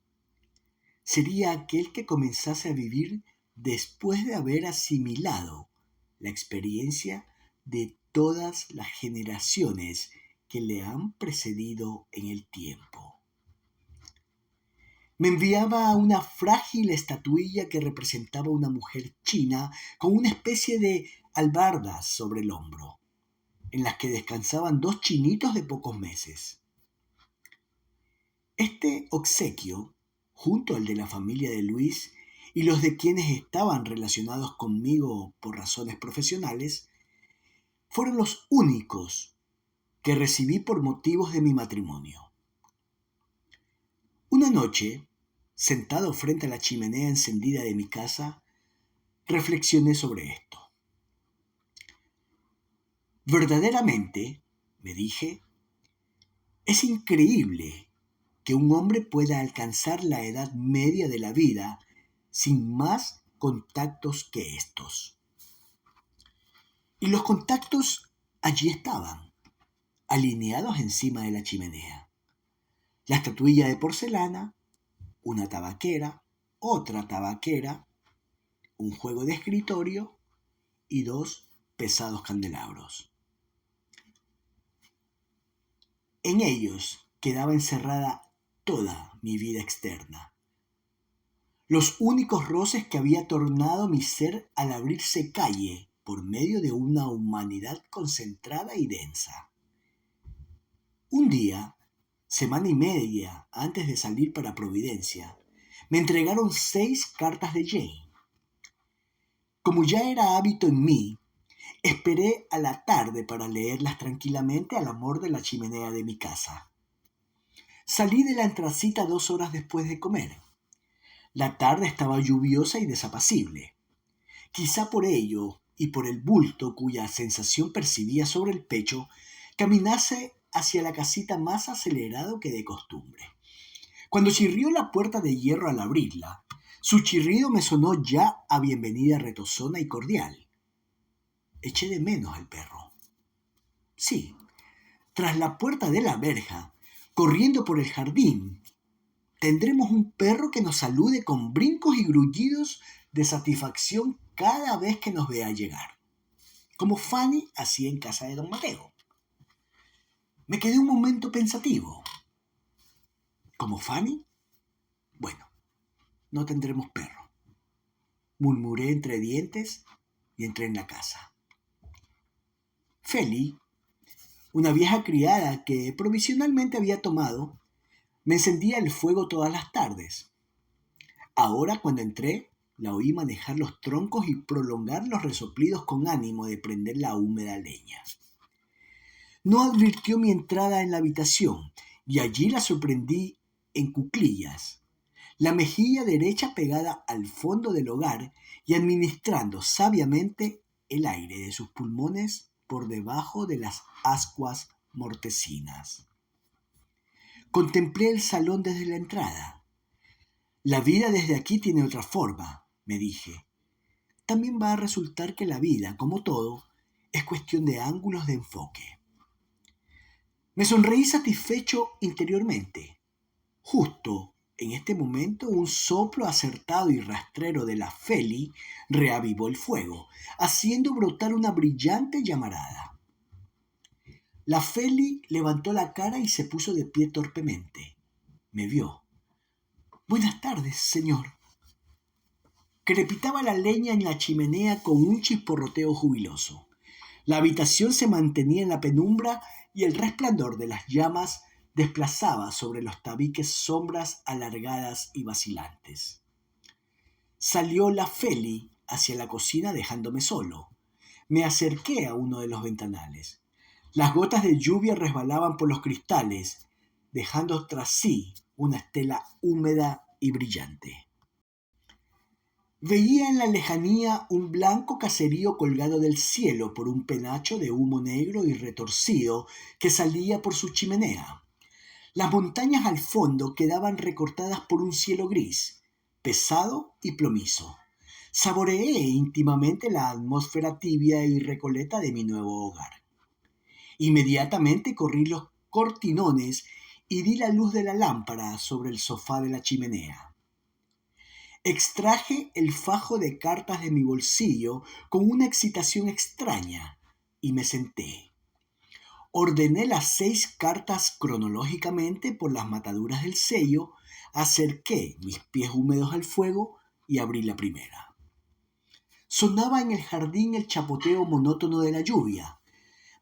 sería aquel que comenzase a vivir después de haber asimilado la experiencia de todas las generaciones que le han precedido en el tiempo. Me enviaba una frágil estatuilla que representaba una mujer china con una especie de albardas sobre el hombro, en las que descansaban dos chinitos de pocos meses. Este obsequio, junto al de la familia de Luis y los de quienes estaban relacionados conmigo por razones profesionales, fueron los únicos que recibí por motivos de mi matrimonio. Una noche, sentado frente a la chimenea encendida de mi casa, reflexioné sobre esto. Verdaderamente, me dije, es increíble que un hombre pueda alcanzar la edad media de la vida sin más contactos que estos. Y los contactos allí estaban, alineados encima de la chimenea. La estatuilla de porcelana, una tabaquera, otra tabaquera, un juego de escritorio y dos pesados candelabros. En ellos quedaba encerrada toda mi vida externa. Los únicos roces que había tornado mi ser al abrirse calle por medio de una humanidad concentrada y densa. Un día, semana y media antes de salir para Providencia, me entregaron 6 cartas de Jane. Como ya era hábito en mí, esperé a la tarde para leerlas tranquilamente al amor de la chimenea de mi casa. Salí de la antracita 2 horas después de comer. La tarde estaba lluviosa y desapacible. Quizá por ello y por el bulto cuya sensación percibía sobre el pecho, caminase hacia la casita más acelerado que de costumbre. Cuando chirrió la puerta de hierro al abrirla, su chirrido me sonó ya a bienvenida retozona y cordial. Eché de menos al perro. Sí, tras la puerta de la verja, corriendo por el jardín, Tendremos un perro que nos salude con brincos y grullidos de satisfacción cada vez que nos vea llegar, como Fanny hacía en casa de don Mateo. Me quedé un momento pensativo. ¿Como Fanny? Bueno, no tendremos perro, murmuré entre dientes y entré en la casa. Feli, una vieja criada que provisionalmente había tomado, me encendía el fuego todas las tardes. Ahora, cuando entré, la oí manejar los troncos y prolongar los resoplidos con ánimo de prender la húmeda leña. No advirtió mi entrada en la habitación y allí la sorprendí en cuclillas, la mejilla derecha pegada al fondo del hogar y administrando sabiamente el aire de sus pulmones por debajo de las ascuas mortecinas. Contemplé el salón desde la entrada. La vida desde aquí tiene otra forma, me dije. También va a resultar que la vida, como todo, es cuestión de ángulos de enfoque. Me sonreí satisfecho interiormente. Justo en este momento, un soplo acertado y rastrero de la Feli reavivó el fuego, haciendo brotar una brillante llamarada. La Feli levantó la cara y se puso de pie torpemente. Me vio. «Buenas tardes, señor». Crepitaba la leña en la chimenea con un chisporroteo jubiloso. La habitación se mantenía en la penumbra y el resplandor de las llamas desplazaba sobre los tabiques sombras alargadas y vacilantes. Salió la Feli hacia la cocina dejándome solo. Me acerqué a uno de los ventanales. Las gotas de lluvia resbalaban por los cristales, dejando tras sí una estela húmeda y brillante. Veía en la lejanía un blanco caserío colgado del cielo por un penacho de humo negro y retorcido que salía por su chimenea. Las montañas al fondo quedaban recortadas por un cielo gris, pesado y plomizo. Saboreé íntimamente la atmósfera tibia y recoleta de mi nuevo hogar. Inmediatamente corrí los cortinones y di la luz de la lámpara sobre el sofá de la chimenea. Extraje el fajo de cartas de mi bolsillo con una excitación extraña y me senté. Ordené las 6 cartas cronológicamente por las mataduras del sello, acerqué mis pies húmedos al fuego y abrí la primera. Sonaba en el jardín el chapoteo monótono de la lluvia.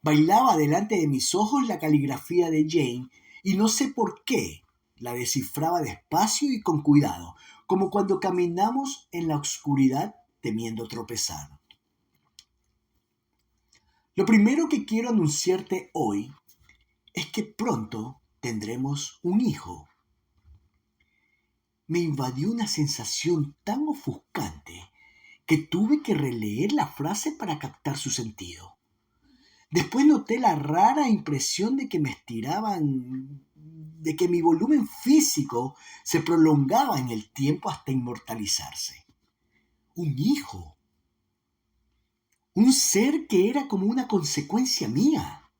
Bailaba delante de mis ojos la caligrafía de Jane y no sé por qué la descifraba despacio y con cuidado, como cuando caminamos en la oscuridad temiendo tropezar. Lo primero que quiero anunciarte hoy es que pronto tendremos un hijo. Me invadió una sensación tan ofuscante que tuve que releer la frase para captar su sentido. Después noté la rara impresión de que me estiraban, de que mi volumen físico se prolongaba en el tiempo hasta inmortalizarse. Un hijo. Un ser que era como una consecuencia mía.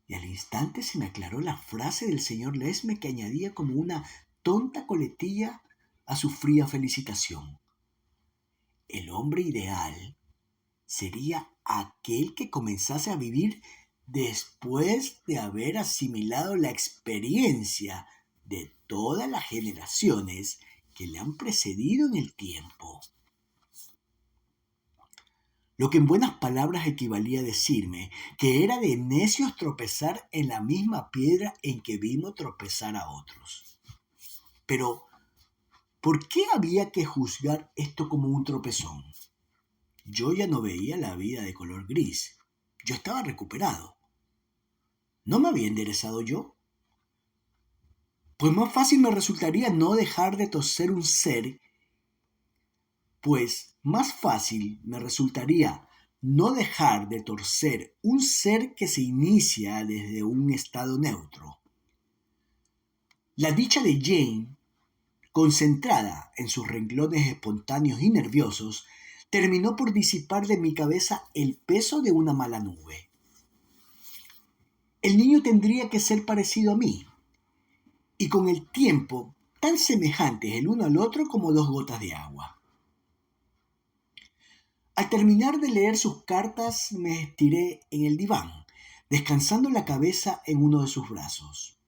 Y al instante se me aclaró la frase del señor Lesme que añadía como una tonta coletilla a su fría felicitación. El hombre ideal sería aquel que comenzase a vivir después de haber asimilado la experiencia de todas las generaciones que le han precedido en el tiempo. Lo que en buenas palabras equivalía a decirme que era de necios tropezar en la misma piedra en que vimos tropezar a otros. Pero, ¿por qué había que juzgar esto como un tropezón? Yo ya no veía la vida de color gris. Yo estaba recuperado. ¿No me había enderezado yo? Pues más fácil me resultaría no dejar de toser un ser, pues más fácil me resultaría no dejar de torcer un ser que se inicia desde un estado neutro. La dicha de Jane, concentrada en sus renglones espontáneos y nerviosos, terminó por disipar de mi cabeza el peso de una mala nube. El niño tendría que ser parecido a mí. y con el tiempo tan semejantes el uno al otro como dos gotas de agua. Al terminar de leer sus cartas me estiré en el diván, descansando la cabeza en uno de sus brazos.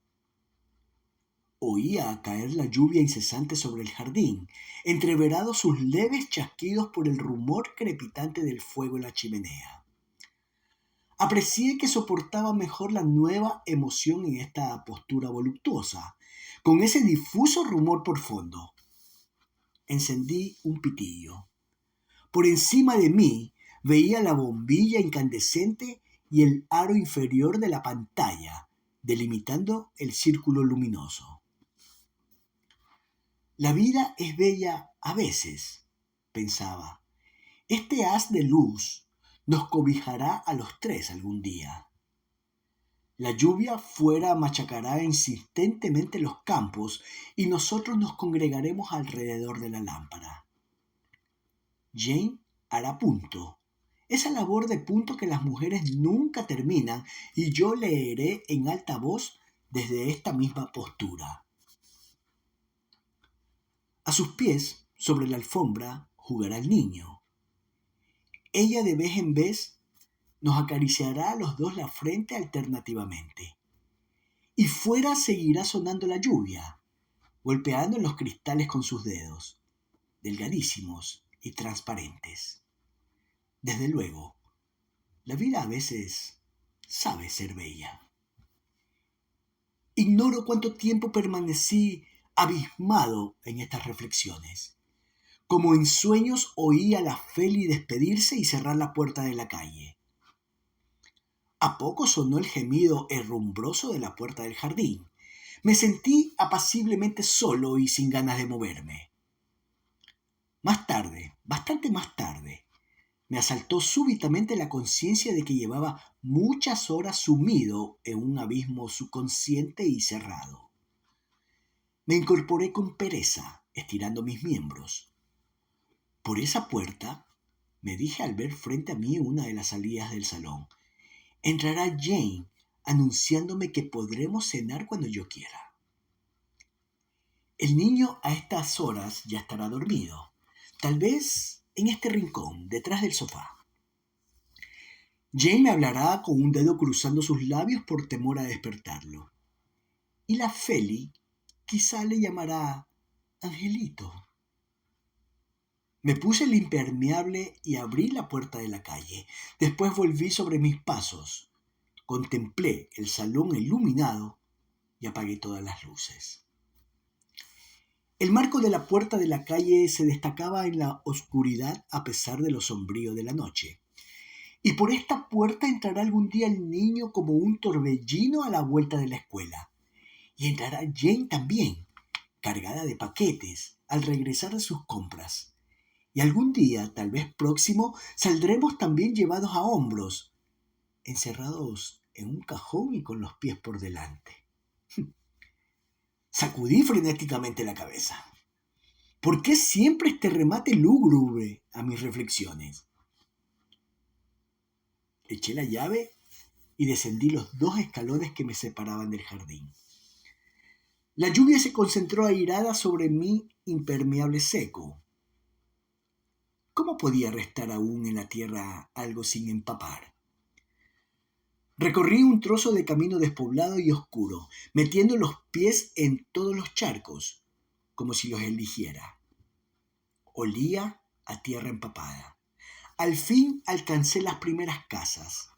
Oía caer la lluvia incesante sobre el jardín, entreverados sus leves chasquidos por el rumor crepitante del fuego en la chimenea. Aprecié que soportaba mejor la nueva emoción en esta postura voluptuosa, con ese difuso rumor por fondo. Encendí un pitillo. Por encima de mí veía la bombilla incandescente y el aro inferior de la pantalla, delimitando el círculo luminoso. La vida es bella a veces, pensaba. Este haz de luz nos cobijará a los tres algún día. La lluvia fuera machacará insistentemente los campos y nosotros nos congregaremos alrededor de la lámpara. Jane hará punto, esa labor de punto que las mujeres nunca terminan, y yo leeré en alta voz desde esta misma postura. A sus pies, sobre la alfombra, jugará el niño. Ella de vez en vez nos acariciará a los dos la frente alternativamente. Y fuera seguirá sonando la lluvia, golpeando en los cristales con sus dedos, delgadísimos y transparentes. Desde luego, la vida a veces sabe ser bella. Ignoro cuánto tiempo permanecí abismado en estas reflexiones. Como en sueños oí a la Feli despedirse y cerrar la puerta de la calle. A poco sonó el gemido herrumbroso de la puerta del jardín. Me sentí apaciblemente solo y sin ganas de moverme. Más tarde, bastante más tarde, me asaltó súbitamente la conciencia de que llevaba muchas horas sumido en un abismo subconsciente y cerrado. Me incorporé con pereza, estirando mis miembros. Por esa puerta, me dije al ver frente a mí una de las salidas del salón, entrará Jane anunciándome que podremos cenar cuando yo quiera. El niño a estas horas ya estará dormido, tal vez en este rincón, detrás del sofá. Jane me hablará con un dedo cruzando sus labios por temor a despertarlo. Y la Feli quizá le llamará Angelito. Me puse el impermeable y abrí la puerta de la calle. Después volví sobre mis pasos. Contemplé el salón iluminado y apagué todas las luces. El marco de la puerta de la calle se destacaba en la oscuridad a pesar de lo sombrío de la noche. Y por esta puerta entrará algún día el niño como un torbellino a la vuelta de la escuela. Y entrará Jane también, cargada de paquetes, al regresar de sus compras. Y algún día, tal vez próximo, saldremos también llevados a hombros, encerrados en un cajón y con los pies por delante. Sacudí frenéticamente la cabeza. ¿Por qué siempre este remate lúgubre a mis reflexiones? Eché la llave y descendí los 2 escalones que me separaban del jardín. La lluvia se concentró airada sobre mi impermeable seco. ¿Cómo podía restar aún en la tierra algo sin empapar? Recorrí un trozo de camino despoblado y oscuro, metiendo los pies en todos los charcos, como si los eligiera. Olía a tierra empapada. Al fin alcancé las primeras casas.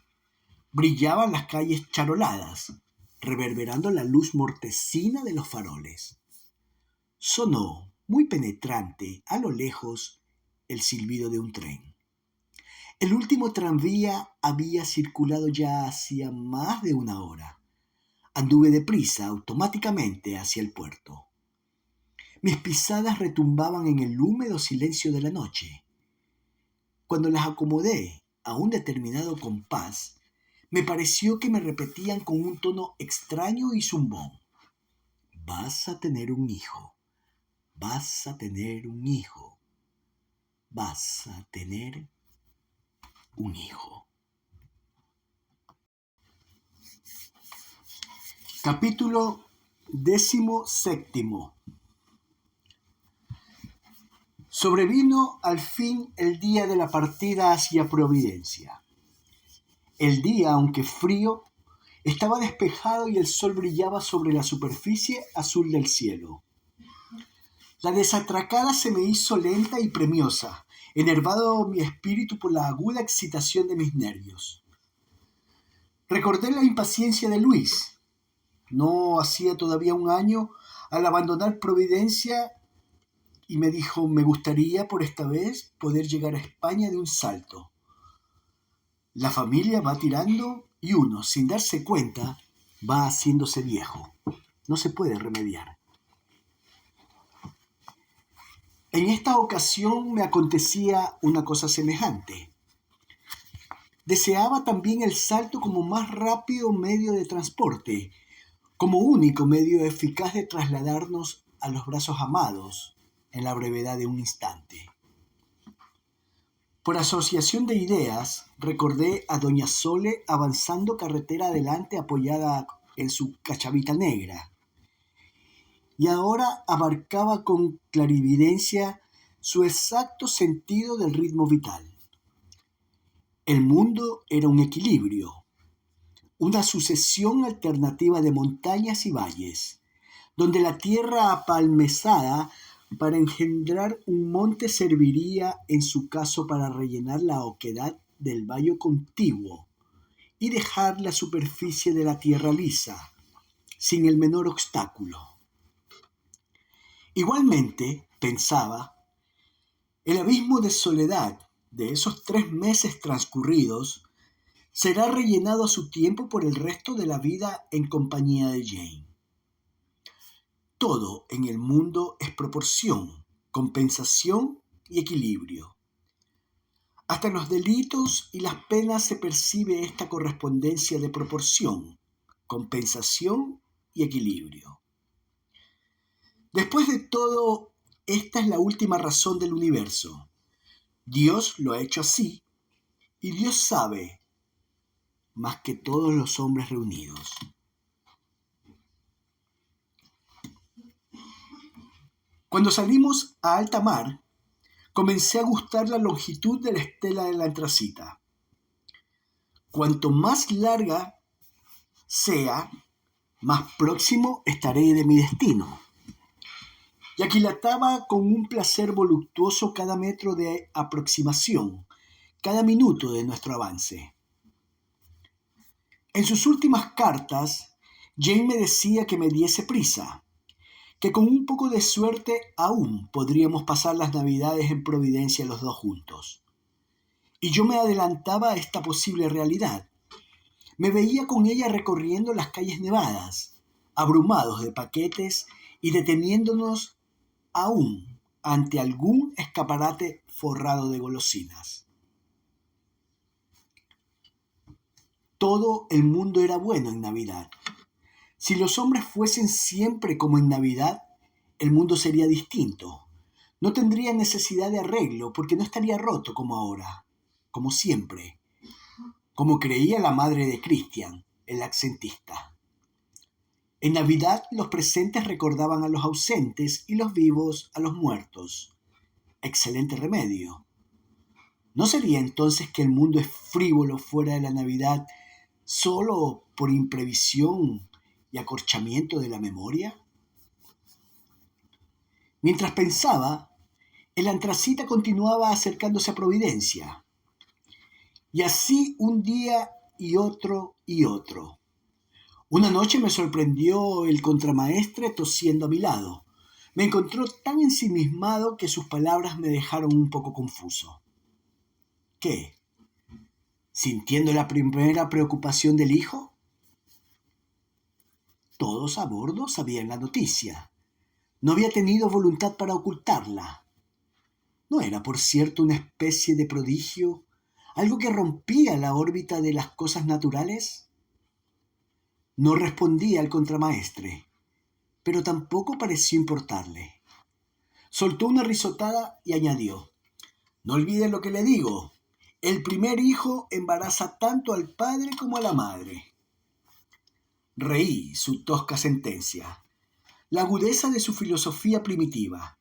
Brillaban las calles charoladas, reverberando la luz mortecina de los faroles. Sonó, muy penetrante, a lo lejos, el silbido de un tren. El último tranvía había circulado ya hacía más de una hora. Anduve deprisa, automáticamente, hacia el puerto. Mis pisadas retumbaban en el húmedo silencio de la noche. Cuando las acomodé a un determinado compás, me pareció que me repetían con un tono extraño y zumbón. Vas a tener un hijo. Vas a tener un hijo. Vas a tener un hijo. Capítulo 17. Sobrevino al fin el día de la partida hacia Providencia. El día, aunque frío, estaba despejado y el sol brillaba sobre la superficie azul del cielo. La desatracada se me hizo lenta y premiosa, enervado mi espíritu por la aguda excitación de mis nervios. Recordé la impaciencia de Luis. No hacía todavía un año al abandonar Providencia y me dijo, me gustaría por esta vez poder llegar a España de un salto. La familia va tirando y uno, sin darse cuenta, va haciéndose viejo. No se puede remediar. En esta ocasión me acontecía una cosa semejante. Deseaba también el salto como más rápido medio de transporte, como único medio eficaz de trasladarnos a los brazos amados en la brevedad de un instante. Por asociación de ideas, recordé a doña Sole avanzando carretera adelante apoyada en su cachavita negra. Y ahora abarcaba con clarividencia su exacto sentido del ritmo vital. El mundo era un equilibrio, una sucesión alternativa de montañas y valles, donde la tierra apalmezada para engendrar un monte serviría en su caso para rellenar la oquedad del valle contiguo y dejar la superficie de la tierra lisa, sin el menor obstáculo. Igualmente, pensaba, el abismo de soledad de esos 3 meses transcurridos será rellenado a su tiempo por el resto de la vida en compañía de Jane. Todo en el mundo es proporción, compensación y equilibrio. Hasta en los delitos y las penas se percibe esta correspondencia de proporción, compensación y equilibrio. Después de todo, esta es la última razón del universo. Dios lo ha hecho así y Dios sabe más que todos los hombres reunidos. Cuando salimos a alta mar, comencé a gustar la longitud de la estela de la antracita. Cuanto más larga sea, más próximo estaré de mi destino. Y aquilataba con un placer voluptuoso cada metro de aproximación, cada minuto de nuestro avance. En sus últimas cartas, Jane me decía que me diese prisa, que con un poco de suerte aún podríamos pasar las Navidades en Providencia los dos juntos. Y yo me adelantaba a esta posible realidad. Me veía con ella recorriendo las calles nevadas, abrumados de paquetes y deteniéndonos aún ante algún escaparate forrado de golosinas. Todo el mundo era bueno en Navidad. Si los hombres fuesen siempre como en Navidad, el mundo sería distinto. No tendría necesidad de arreglo porque no estaría roto como ahora, como siempre, como creía la madre de Christian, el accentista. En Navidad los presentes recordaban a los ausentes y los vivos a los muertos. Excelente remedio. ¿No sería entonces que el mundo es frívolo fuera de la Navidad solo por imprevisión y acorchamiento de la memoria? Mientras pensaba, el antracita continuaba acercándose a Providencia. Y así un día y otro y otro. Una noche me sorprendió el contramaestre tosiendo a mi lado. Me encontró tan ensimismado que sus palabras me dejaron un poco confuso. ¿Qué? ¿Sintiendo la primera preocupación del hijo? Todos a bordo sabían la noticia. No había tenido voluntad para ocultarla. ¿No era, por cierto, una especie de prodigio, algo que rompía la órbita de las cosas naturales? No respondía al contramaestre, pero tampoco pareció importarle. Soltó una risotada y añadió: «No olvide lo que le digo. El primer hijo embaraza tanto al padre como a la madre». Reí su tosca sentencia. la agudeza de su filosofía primitiva.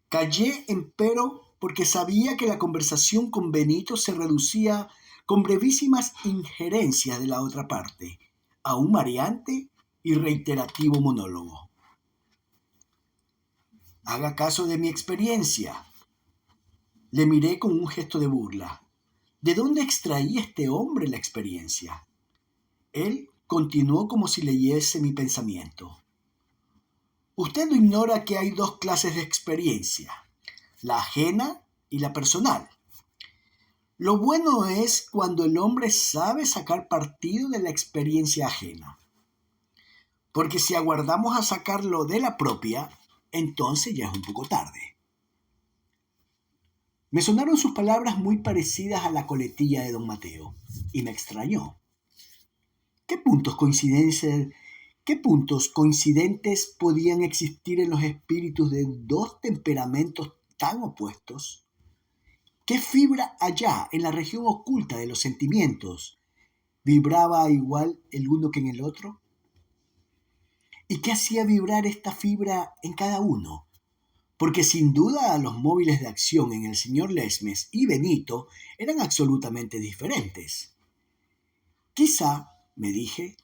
Callé, empero, porque sabía que la conversación con Benito se reducía con brevísimas injerencias de la otra parte, a un mareante y reiterativo monólogo. Haga caso de mi experiencia. Le miré con un gesto de burla. ¿De dónde extraía este hombre la experiencia? Él continuó como si leyese mi pensamiento. Usted no ignora que hay dos clases de experiencia, la ajena y la personal. Lo bueno es cuando el hombre sabe sacar partido de la experiencia ajena, porque si aguardamos a sacarlo de la propia, entonces ya es un poco tarde. Me sonaron sus palabras muy parecidas a la coletilla de don Mateo, y me extrañó. ¿Qué puntos coincidentes podían existir en los espíritus de dos temperamentos tan opuestos? ¿Qué fibra allá, en la región oculta de los sentimientos, vibraba igual el uno que en el otro? ¿Y qué hacía vibrar esta fibra en cada uno? Porque sin duda los móviles de acción en el señor Lesmes y Benito eran absolutamente diferentes. Quizá, me dije,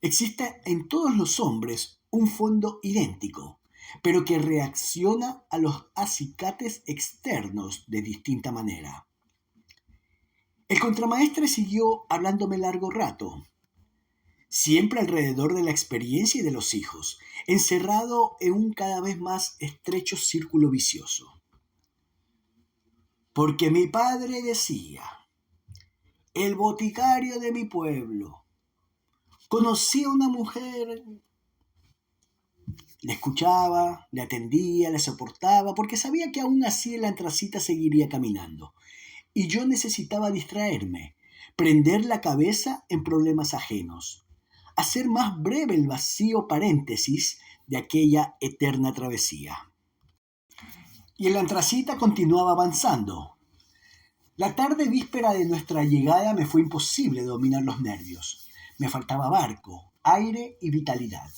existe en todos los hombres un fondo idéntico, pero que reacciona a los acicates externos de distinta manera. El contramaestre siguió hablándome largo rato, siempre alrededor de la experiencia y de los hijos, encerrado en un cada vez más estrecho círculo vicioso. Porque mi padre decía, el boticario de mi pueblo, conocía a una mujer. Le escuchaba, le atendía, le soportaba, porque sabía que aún así la antracita seguiría caminando. Y yo necesitaba distraerme, prender la cabeza en problemas ajenos, hacer más breve el vacío paréntesis de aquella eterna travesía. Y el antracita continuaba avanzando. La tarde víspera de nuestra llegada me fue imposible dominar los nervios. Me faltaba barco, aire y vitalidad.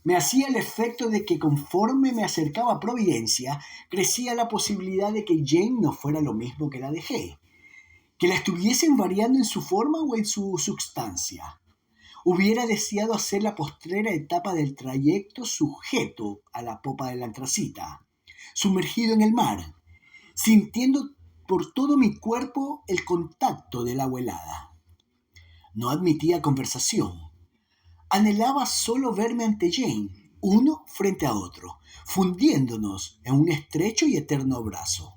Me hacía el efecto de que conforme me acercaba a Providencia, crecía la posibilidad de que Jane no fuera lo mismo que la dejé, que la estuviesen variando en su forma o en su substancia. Hubiera deseado hacer la postrera etapa del trayecto sujeto a la popa de la antracita, sumergido en el mar, sintiendo por todo mi cuerpo el contacto del agua helada. No admitía conversación. Anhelaba solo verme ante Jane, uno frente a otro, fundiéndonos en un estrecho y eterno abrazo.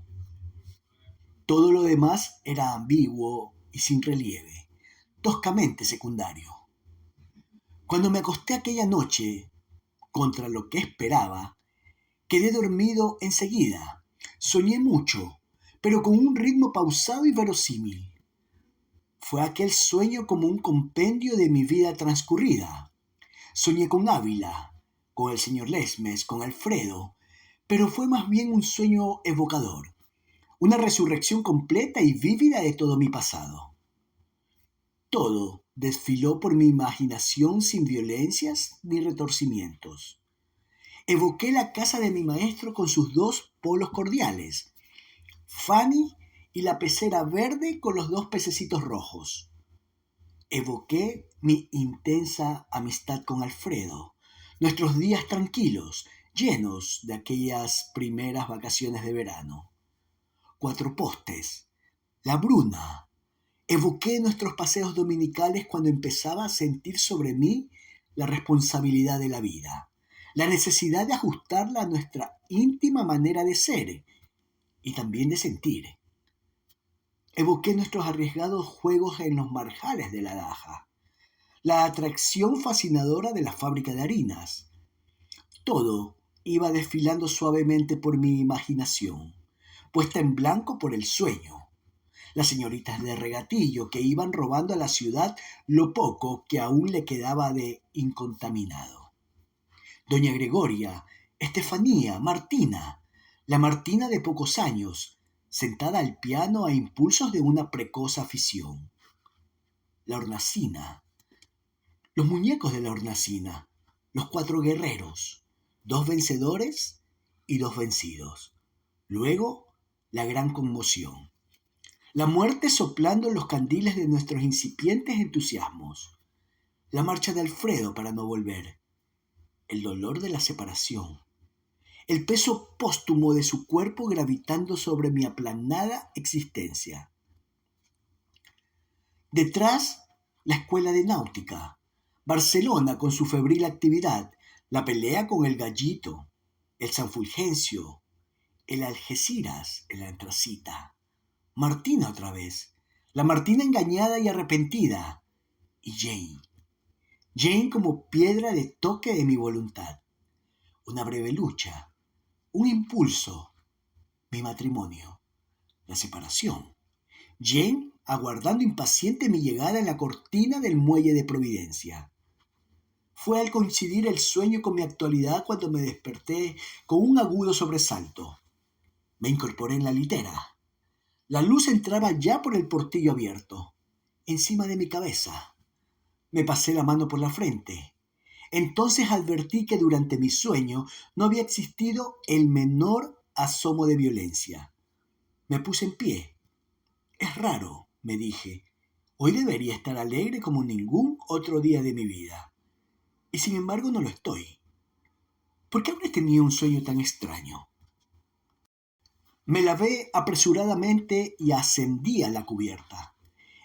Todo lo demás era ambiguo y sin relieve, toscamente secundario. Cuando me acosté aquella noche, contra lo que esperaba, quedé dormido enseguida. Soñé mucho, pero con un ritmo pausado y verosímil. Fue aquel sueño como un compendio de mi vida transcurrida. Soñé con Ávila, con el señor Lesmes, con Alfredo, pero fue más bien un sueño evocador, una resurrección completa y vívida de todo mi pasado. Todo desfiló por mi imaginación sin violencias ni retorcimientos. Evoqué la casa de mi maestro con sus dos polos cordiales, Fanny y la pecera verde con los dos pececitos rojos. Evoqué mi intensa amistad con Alfredo, nuestros días tranquilos, llenos de aquellas primeras vacaciones de verano. Cuatro Postes, La Bruna. Evoqué nuestros paseos dominicales cuando empezaba a sentir sobre mí la responsabilidad de la vida, la necesidad de ajustarla a nuestra íntima manera de ser y también de sentir. Evoqué nuestros arriesgados juegos en los marjales de la Daja, la atracción fascinadora de la fábrica de harinas. Todo iba desfilando suavemente por mi imaginación, puesta en blanco por el sueño. Las señoritas de regatillo que iban robando a la ciudad lo poco que aún le quedaba de incontaminado. Doña Gregoria, Estefanía, Martina, la Martina de pocos años, sentada al piano a impulsos de una precoz afición. La hornacina, los muñecos de la hornacina, los 4 guerreros, 2 vencedores y 2 vencidos. Luego, la gran conmoción. La muerte soplando los candiles de nuestros incipientes entusiasmos. La marcha de Alfredo para no volver. El dolor de la separación. El peso póstumo de su cuerpo gravitando sobre mi aplanada existencia. Detrás, la escuela de náutica. Barcelona con su febril actividad. La pelea con el Gallito. El San Fulgencio. El Algeciras en la Antracita. Martina otra vez. La Martina engañada y arrepentida. Y Jane. Jane como piedra de toque de mi voluntad. Una breve lucha. Un impulso. Mi matrimonio. La separación. Jane aguardando impaciente mi llegada en la cortina del muelle de Providencia. Fue al coincidir el sueño con mi actualidad cuando me desperté con un agudo sobresalto. Me incorporé en la litera. La luz entraba ya por el portillo abierto, encima de mi cabeza. Me pasé la mano por la frente. Entonces advertí que durante mi sueño no había existido el menor asomo de violencia. Me puse en pie. Es raro, me dije. Hoy debería estar alegre como ningún otro día de mi vida. Y sin embargo no lo estoy. ¿Por qué habré tenido un sueño tan extraño? Me lavé apresuradamente y ascendí a la cubierta.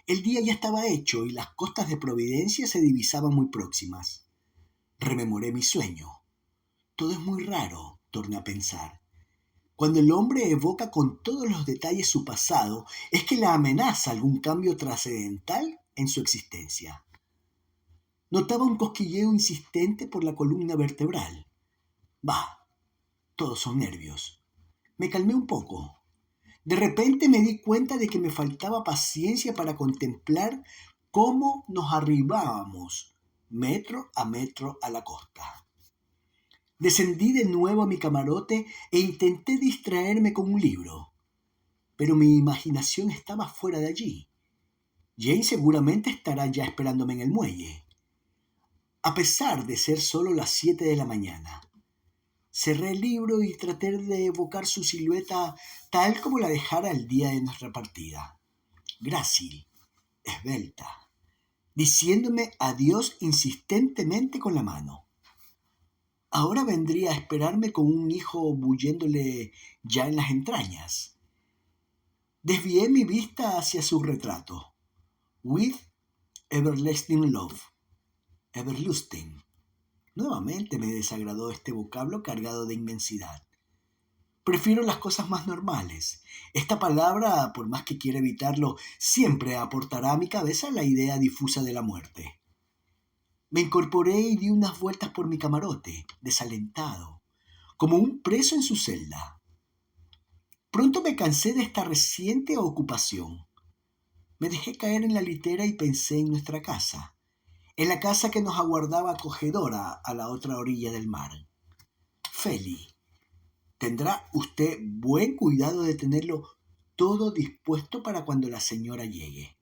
El día ya estaba hecho y las costas de Providencia se divisaban muy próximas. Rememoré mi sueño. Todo es muy raro, torné a pensar. Cuando el hombre evoca con todos los detalles su pasado, es que la amenaza algún cambio trascendental en su existencia. Notaba un cosquilleo insistente por la columna vertebral. Bah, todos son nervios. Me calmé un poco. De repente me di cuenta de que me faltaba paciencia para contemplar cómo nos arribábamos metro a la costa. Descendí de nuevo a mi camarote e intenté distraerme con un libro, pero mi imaginación estaba fuera de allí. Jane seguramente estará ya esperándome en el muelle, a pesar de ser solo las 7 de la mañana. Cerré el libro y traté de evocar su silueta tal como la dejara el día de nuestra partida. Grácil, esbelta, diciéndome adiós insistentemente con la mano. Ahora vendría a esperarme con un hijo bulléndole ya en las entrañas. Desvié mi vista hacia su retrato. With everlasting love. Everlasting. Nuevamente me desagradó este vocablo cargado de inmensidad. Prefiero las cosas más normales. Esta palabra, por más que quiera evitarlo, siempre aportará a mi cabeza la idea difusa de la muerte. Me incorporé y di unas vueltas por mi camarote, desalentado, como un preso en su celda. Pronto me cansé de esta reciente ocupación. Me dejé caer en la litera y pensé en nuestra casa, en la casa que nos aguardaba acogedora a la otra orilla del mar. Feli, tendrá usted buen cuidado de tenerlo todo dispuesto para cuando la señora llegue.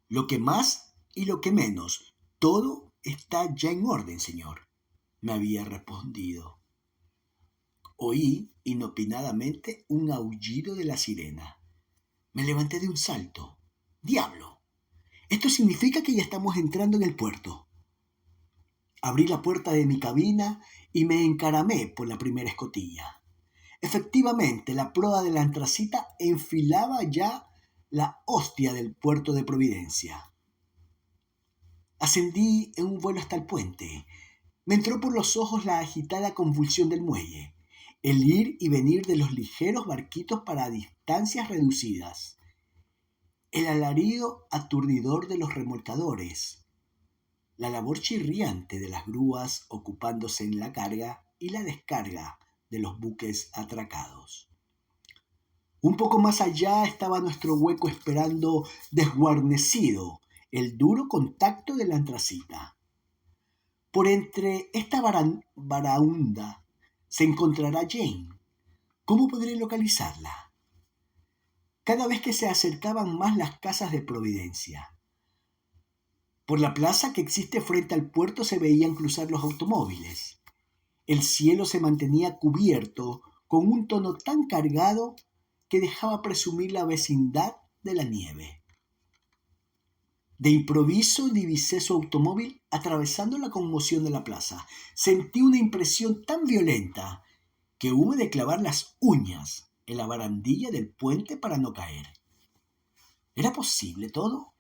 Lo que más y lo que menos, todo está ya en orden, señor, me había respondido. Oí inopinadamente un aullido de la sirena. Me levanté de un salto. ¡Diablo! Esto significa que ya estamos entrando en el puerto. Abrí la puerta de mi cabina y me encaramé por la primera escotilla. Efectivamente, la proa de la Antracita enfilaba ya la hostia del puerto de Providencia. Ascendí en un vuelo hasta el puente. Me entró por los ojos la agitada convulsión del muelle, el ir y venir de los ligeros barquitos para distancias reducidas, el alarido aturdidor de los remolcadores, la labor chirriante de las grúas ocupándose en la carga y la descarga de los buques atracados. Un poco más allá estaba nuestro hueco esperando desguarnecido el duro contacto de la Antracita. Por entre esta baraúnda se encontrará Jane. ¿Cómo podré localizarla? Cada vez que se acercaban más las casas de Providencia. Por la plaza que existe frente al puerto se veían cruzar los automóviles. El cielo se mantenía cubierto con un tono tan cargado que dejaba presumir la vecindad de la nieve. De improviso divisé su automóvil atravesando la conmoción de la plaza. Sentí una impresión tan violenta que hube de clavar las uñas en la barandilla del puente para no caer. ¿Era posible todo?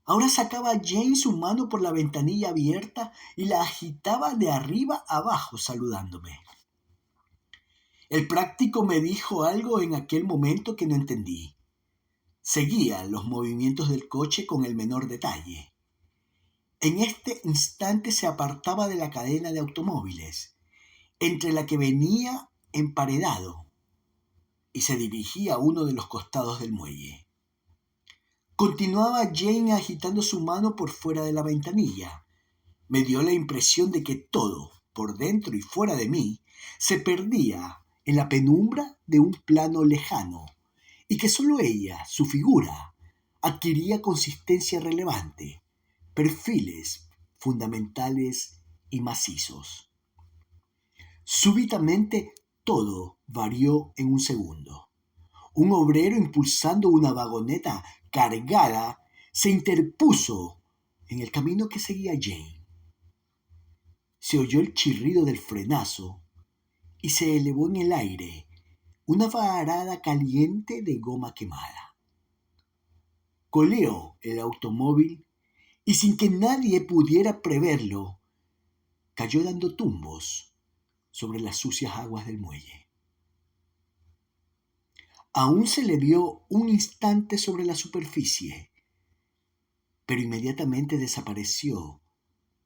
Ahora sacaba Jane su mano por la ventanilla abierta y la agitaba de arriba abajo saludándome. El práctico me dijo algo en aquel momento que no entendí. Seguía los movimientos del coche con el menor detalle. En este instante se apartaba de la cadena de automóviles, entre la que venía emparedado, y se dirigía a uno de los costados del muelle. Continuaba Jane agitando su mano por fuera de la ventanilla. Me dio la impresión de que todo, por dentro y fuera de mí, se perdía en la penumbra de un plano lejano, y que sólo ella, su figura, adquiría consistencia relevante, perfiles fundamentales y macizos. Súbitamente todo varió en un segundo. Un obrero impulsando una vagoneta cargada se interpuso en el camino que seguía Jane. Se oyó el chirrido del frenazo y se elevó en el aire una varada caliente de goma quemada. Coleó el automóvil y sin que nadie pudiera preverlo, cayó dando tumbos sobre las sucias aguas del muelle. Aún se le vio un instante sobre la superficie, pero inmediatamente desapareció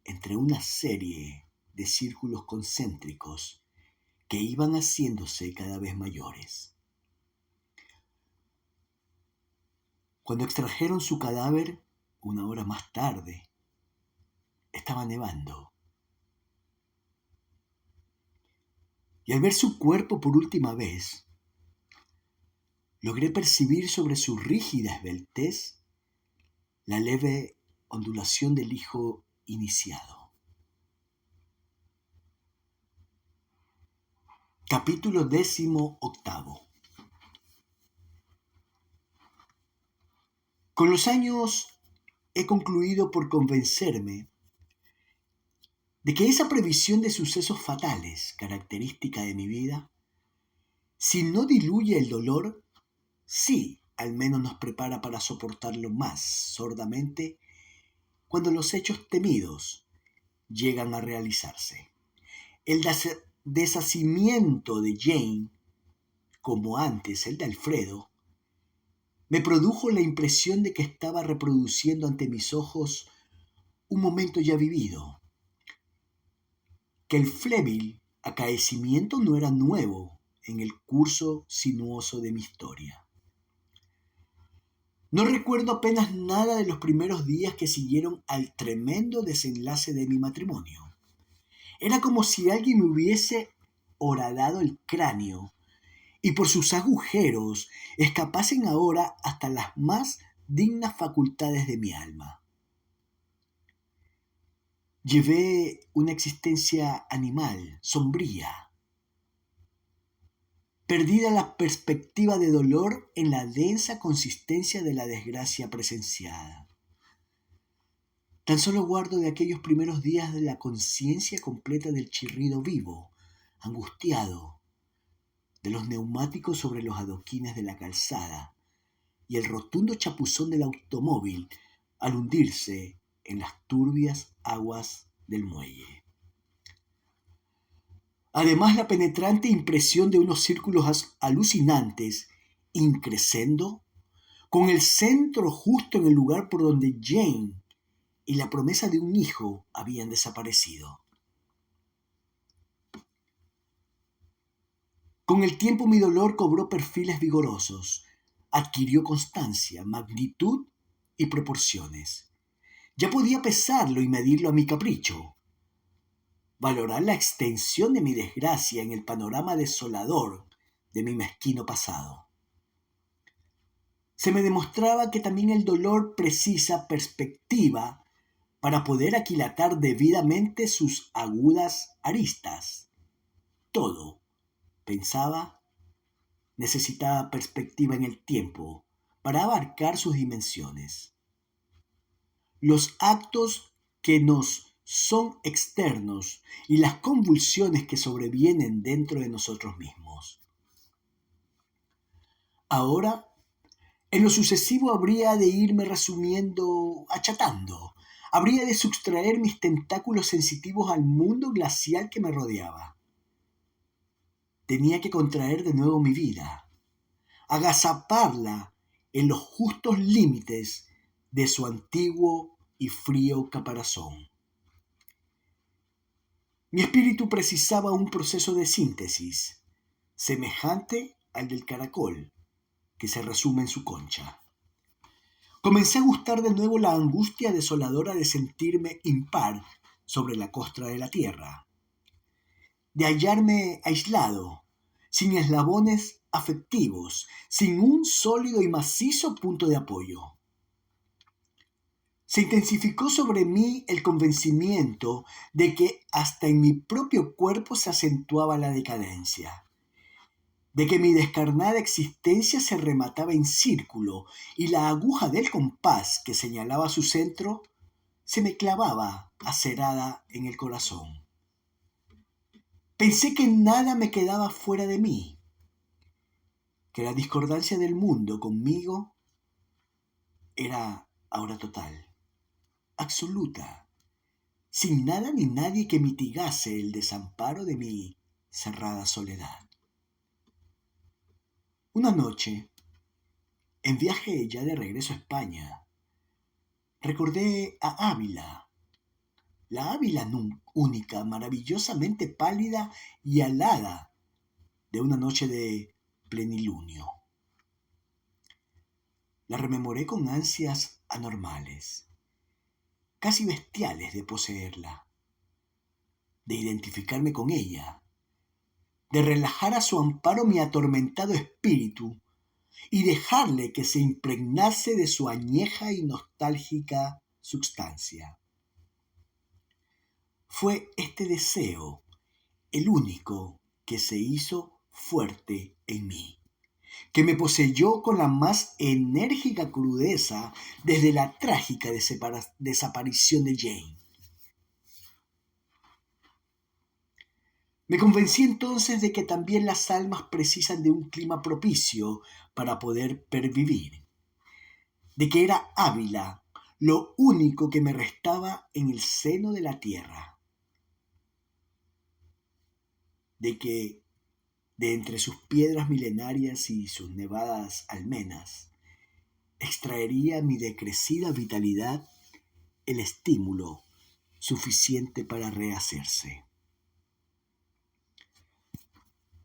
entre una serie de círculos concéntricos que iban haciéndose cada vez mayores. Cuando extrajeron su cadáver, una hora más tarde, estaba nevando. Y al ver su cuerpo por última vez, logré percibir sobre su rígida esbeltez la leve ondulación del hijo iniciado. Capítulo 18. Con los años he concluido por convencerme de que esa previsión de sucesos fatales, característica de mi vida, si no diluye el dolor, sí al menos nos prepara para soportarlo más sordamente cuando los hechos temidos llegan a realizarse. El deshacimiento de Jane, como antes el de Alfredo, me produjo la impresión de que estaba reproduciendo ante mis ojos un momento ya vivido, que el flébil acaecimiento no era nuevo en el curso sinuoso de mi historia. No recuerdo apenas nada de los primeros días que siguieron al tremendo desenlace de mi matrimonio. Era como si alguien me hubiese horadado el cráneo y por sus agujeros escapasen ahora hasta las más dignas facultades de mi alma. Llevé una existencia animal, sombría, perdida la perspectiva de dolor en la densa consistencia de la desgracia presenciada. Tan solo guardo de aquellos primeros días de la conciencia completa del chirrido vivo, angustiado, de los neumáticos sobre los adoquines de la calzada y el rotundo chapuzón del automóvil al hundirse en las turbias aguas del muelle. Además, la penetrante impresión de unos círculos alucinantes, increscendo, con el centro justo en el lugar por donde Jane y la promesa de un hijo habían desaparecido. Con el tiempo mi dolor cobró perfiles vigorosos, adquirió constancia, magnitud y proporciones. Ya podía pesarlo y medirlo a mi capricho, valorar la extensión de mi desgracia en el panorama desolador de mi mezquino pasado. Se me demostraba que también el dolor precisa perspectiva para poder aquilatar debidamente sus agudas aristas. Todo, pensaba, necesitaba perspectiva en el tiempo para abarcar sus dimensiones. Los actos que nos son externos y las convulsiones que sobrevienen dentro de nosotros mismos. Ahora, en lo sucesivo habría de irme resumiendo, achatando. Habría de sustraer mis tentáculos sensitivos al mundo glacial que me rodeaba. Tenía que contraer de nuevo mi vida, agazaparla en los justos límites de su antiguo y frío caparazón. Mi espíritu precisaba un proceso de síntesis, semejante al del caracol, que se resume en su concha. Comencé a gustar de nuevo la angustia desoladora de sentirme impar sobre la costra de la tierra, de hallarme aislado, sin eslabones afectivos, sin un sólido y macizo punto de apoyo. Se intensificó sobre mí el convencimiento de que hasta en mi propio cuerpo se acentuaba la decadencia, de que mi descarnada existencia se remataba en círculo y la aguja del compás que señalaba su centro se me clavaba acerada en el corazón. Pensé que nada me quedaba fuera de mí, que la discordancia del mundo conmigo era ahora total, absoluta, sin nada ni nadie que mitigase el desamparo de mi cerrada soledad. Una noche, en viaje ya de regreso a España, recordé a Ávila, la Ávila única, maravillosamente pálida y alada de una noche de plenilunio. La rememoré con ansias anormales, casi bestiales de poseerla, de identificarme con ella, de relajar a su amparo mi atormentado espíritu y dejarle que se impregnase de su añeja y nostálgica substancia. Fue este deseo el único que se hizo fuerte en mí, que me poseyó con la más enérgica crudeza desde la trágica desaparición de Jane. Me convencí entonces de que también las almas precisan de un clima propicio para poder pervivir, de que era Ávila lo único que me restaba en el seno de la tierra, de que de entre sus piedras milenarias y sus nevadas almenas extraería mi decrecida vitalidad el estímulo suficiente para rehacerse.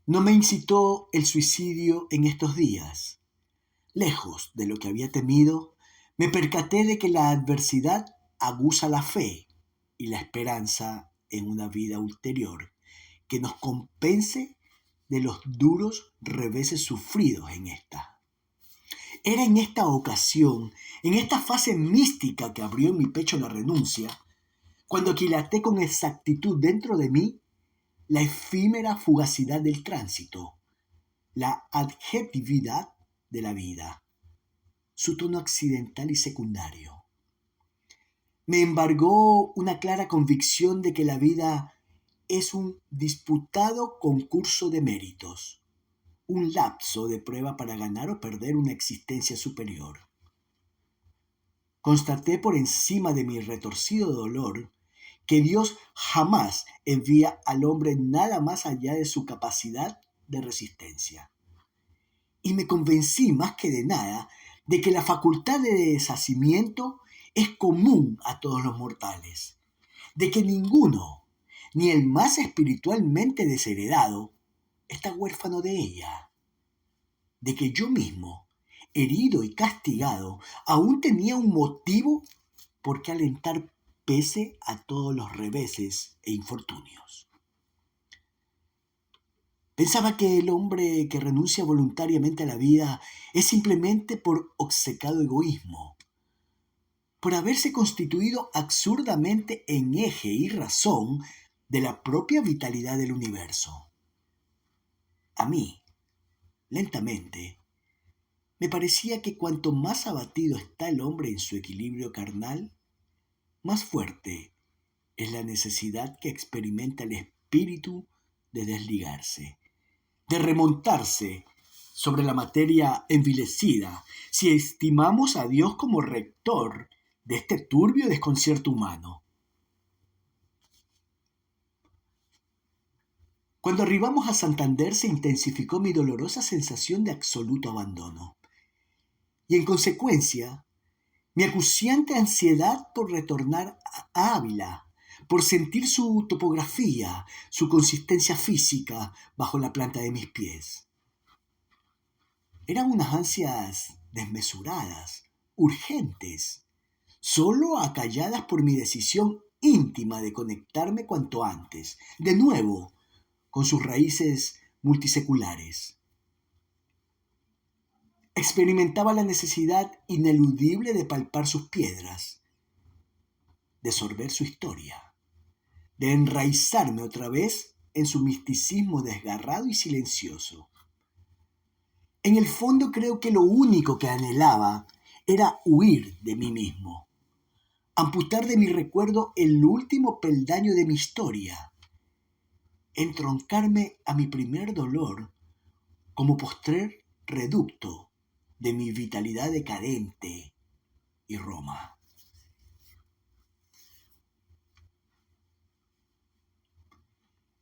No me incitó el suicidio en estos días. Lejos de lo que había temido, me percaté de que la adversidad aguza la fe y la esperanza en una vida ulterior que nos compense de los duros reveses sufridos en esta. Era en esta ocasión, en esta fase mística que abrió en mi pecho la renuncia, cuando aquilaté con exactitud dentro de mí la efímera fugacidad del tránsito, la adjetividad de la vida, su tono accidental y secundario. Me embargó una clara convicción de que la vida es un disputado concurso de méritos, un lapso de prueba para ganar o perder una existencia superior. Constaté por encima de mi retorcido dolor que Dios jamás envía al hombre nada más allá de su capacidad de resistencia. Y me convencí más que de nada de que la facultad de deshacimiento es común a todos los mortales, de que ninguno, ni el más espiritualmente desheredado, está huérfano de ella, de que yo mismo, herido y castigado, aún tenía un motivo por qué alentar pese a todos los reveses e infortunios. Pensaba que el hombre que renuncia voluntariamente a la vida es simplemente por obcecado egoísmo, por haberse constituido absurdamente en eje y razón de la propia vitalidad del universo. A mí, lentamente, me parecía que cuanto más abatido está el hombre en su equilibrio carnal, más fuerte es la necesidad que experimenta el espíritu de desligarse, de remontarse sobre la materia envilecida, si estimamos a Dios como rector de este turbio desconcierto humano. Cuando arribamos a Santander se intensificó mi dolorosa sensación de absoluto abandono, y en consecuencia mi acuciante ansiedad por retornar a Ávila, por sentir su topografía, su consistencia física bajo la planta de mis pies. Eran unas ansias desmesuradas, urgentes, solo acalladas por mi decisión íntima de conectarme cuanto antes, de nuevo, con sus raíces multiseculares. Experimentaba la necesidad ineludible de palpar sus piedras, de sorber su historia, de enraizarme otra vez en su misticismo desgarrado y silencioso. En el fondo creo que lo único que anhelaba era huir de mí mismo, amputar de mi recuerdo el último peldaño de mi historia, entroncarme a mi primer dolor como postrer reducto de mi vitalidad decadente y Roma.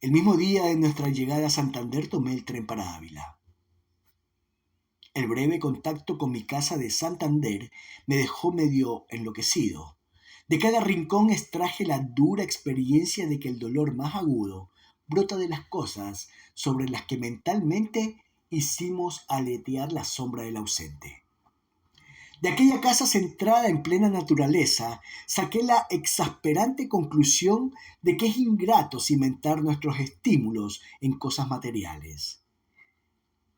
El mismo día de nuestra llegada a Santander tomé el tren para Ávila. El breve contacto con mi casa de Santander me dejó medio enloquecido. De cada rincón extraje la dura experiencia de que el dolor más agudo brota de las cosas sobre las que mentalmente hicimos aletear la sombra del ausente. De aquella casa centrada en plena naturaleza, saqué la exasperante conclusión de que es ingrato cimentar nuestros estímulos en cosas materiales,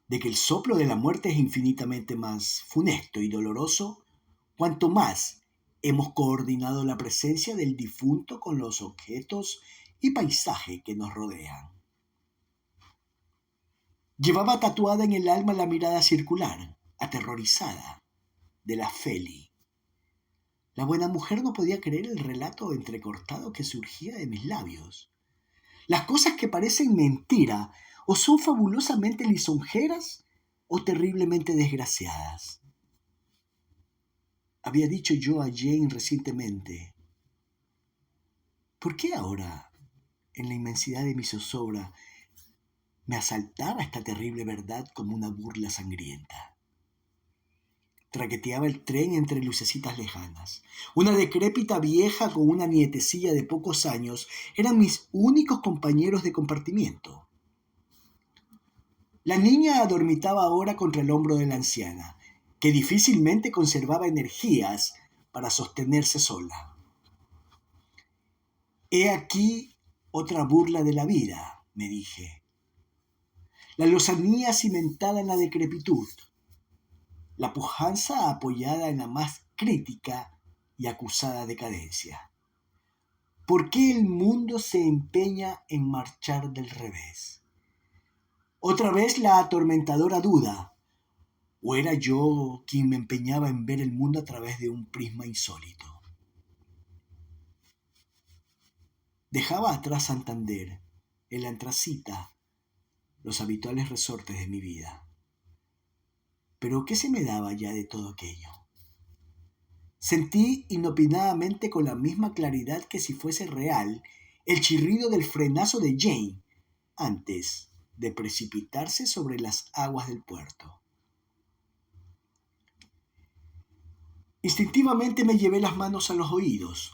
de que el soplo de la muerte es infinitamente más funesto y doloroso cuanto más hemos coordinado la presencia del difunto con los objetos y paisaje que nos rodean. Llevaba tatuada en el alma la mirada circular, aterrorizada, de la Feli. La buena mujer no podía creer el relato entrecortado que surgía de mis labios. Las cosas que parecen mentira o son fabulosamente lisonjeras o terriblemente desgraciadas. Había dicho yo a Jane recientemente, ¿por qué ahora, en la inmensidad de mi zozobra, me asaltaba esta terrible verdad como una burla sangrienta? Traqueteaba el tren entre lucecitas lejanas. Una decrépita vieja con una nietecilla de pocos años eran mis únicos compañeros de compartimiento. La niña dormitaba ahora contra el hombro de la anciana, que difícilmente conservaba energías para sostenerse sola. He aquí otra burla de la vida, me dije. La lozanía cimentada en la decrepitud, la pujanza apoyada en la más crítica y acusada decadencia. ¿Por qué el mundo se empeña en marchar del revés? Otra vez la atormentadora duda, ¿o era yo quien me empeñaba en ver el mundo a través de un prisma insólito? Dejaba atrás Santander, el antracita, los habituales resortes de mi vida. Pero ¿qué se me daba ya de todo aquello? Sentí inopinadamente con la misma claridad que si fuese real el chirrido del frenazo de Jane antes de precipitarse sobre las aguas del puerto. Instintivamente me llevé las manos a los oídos,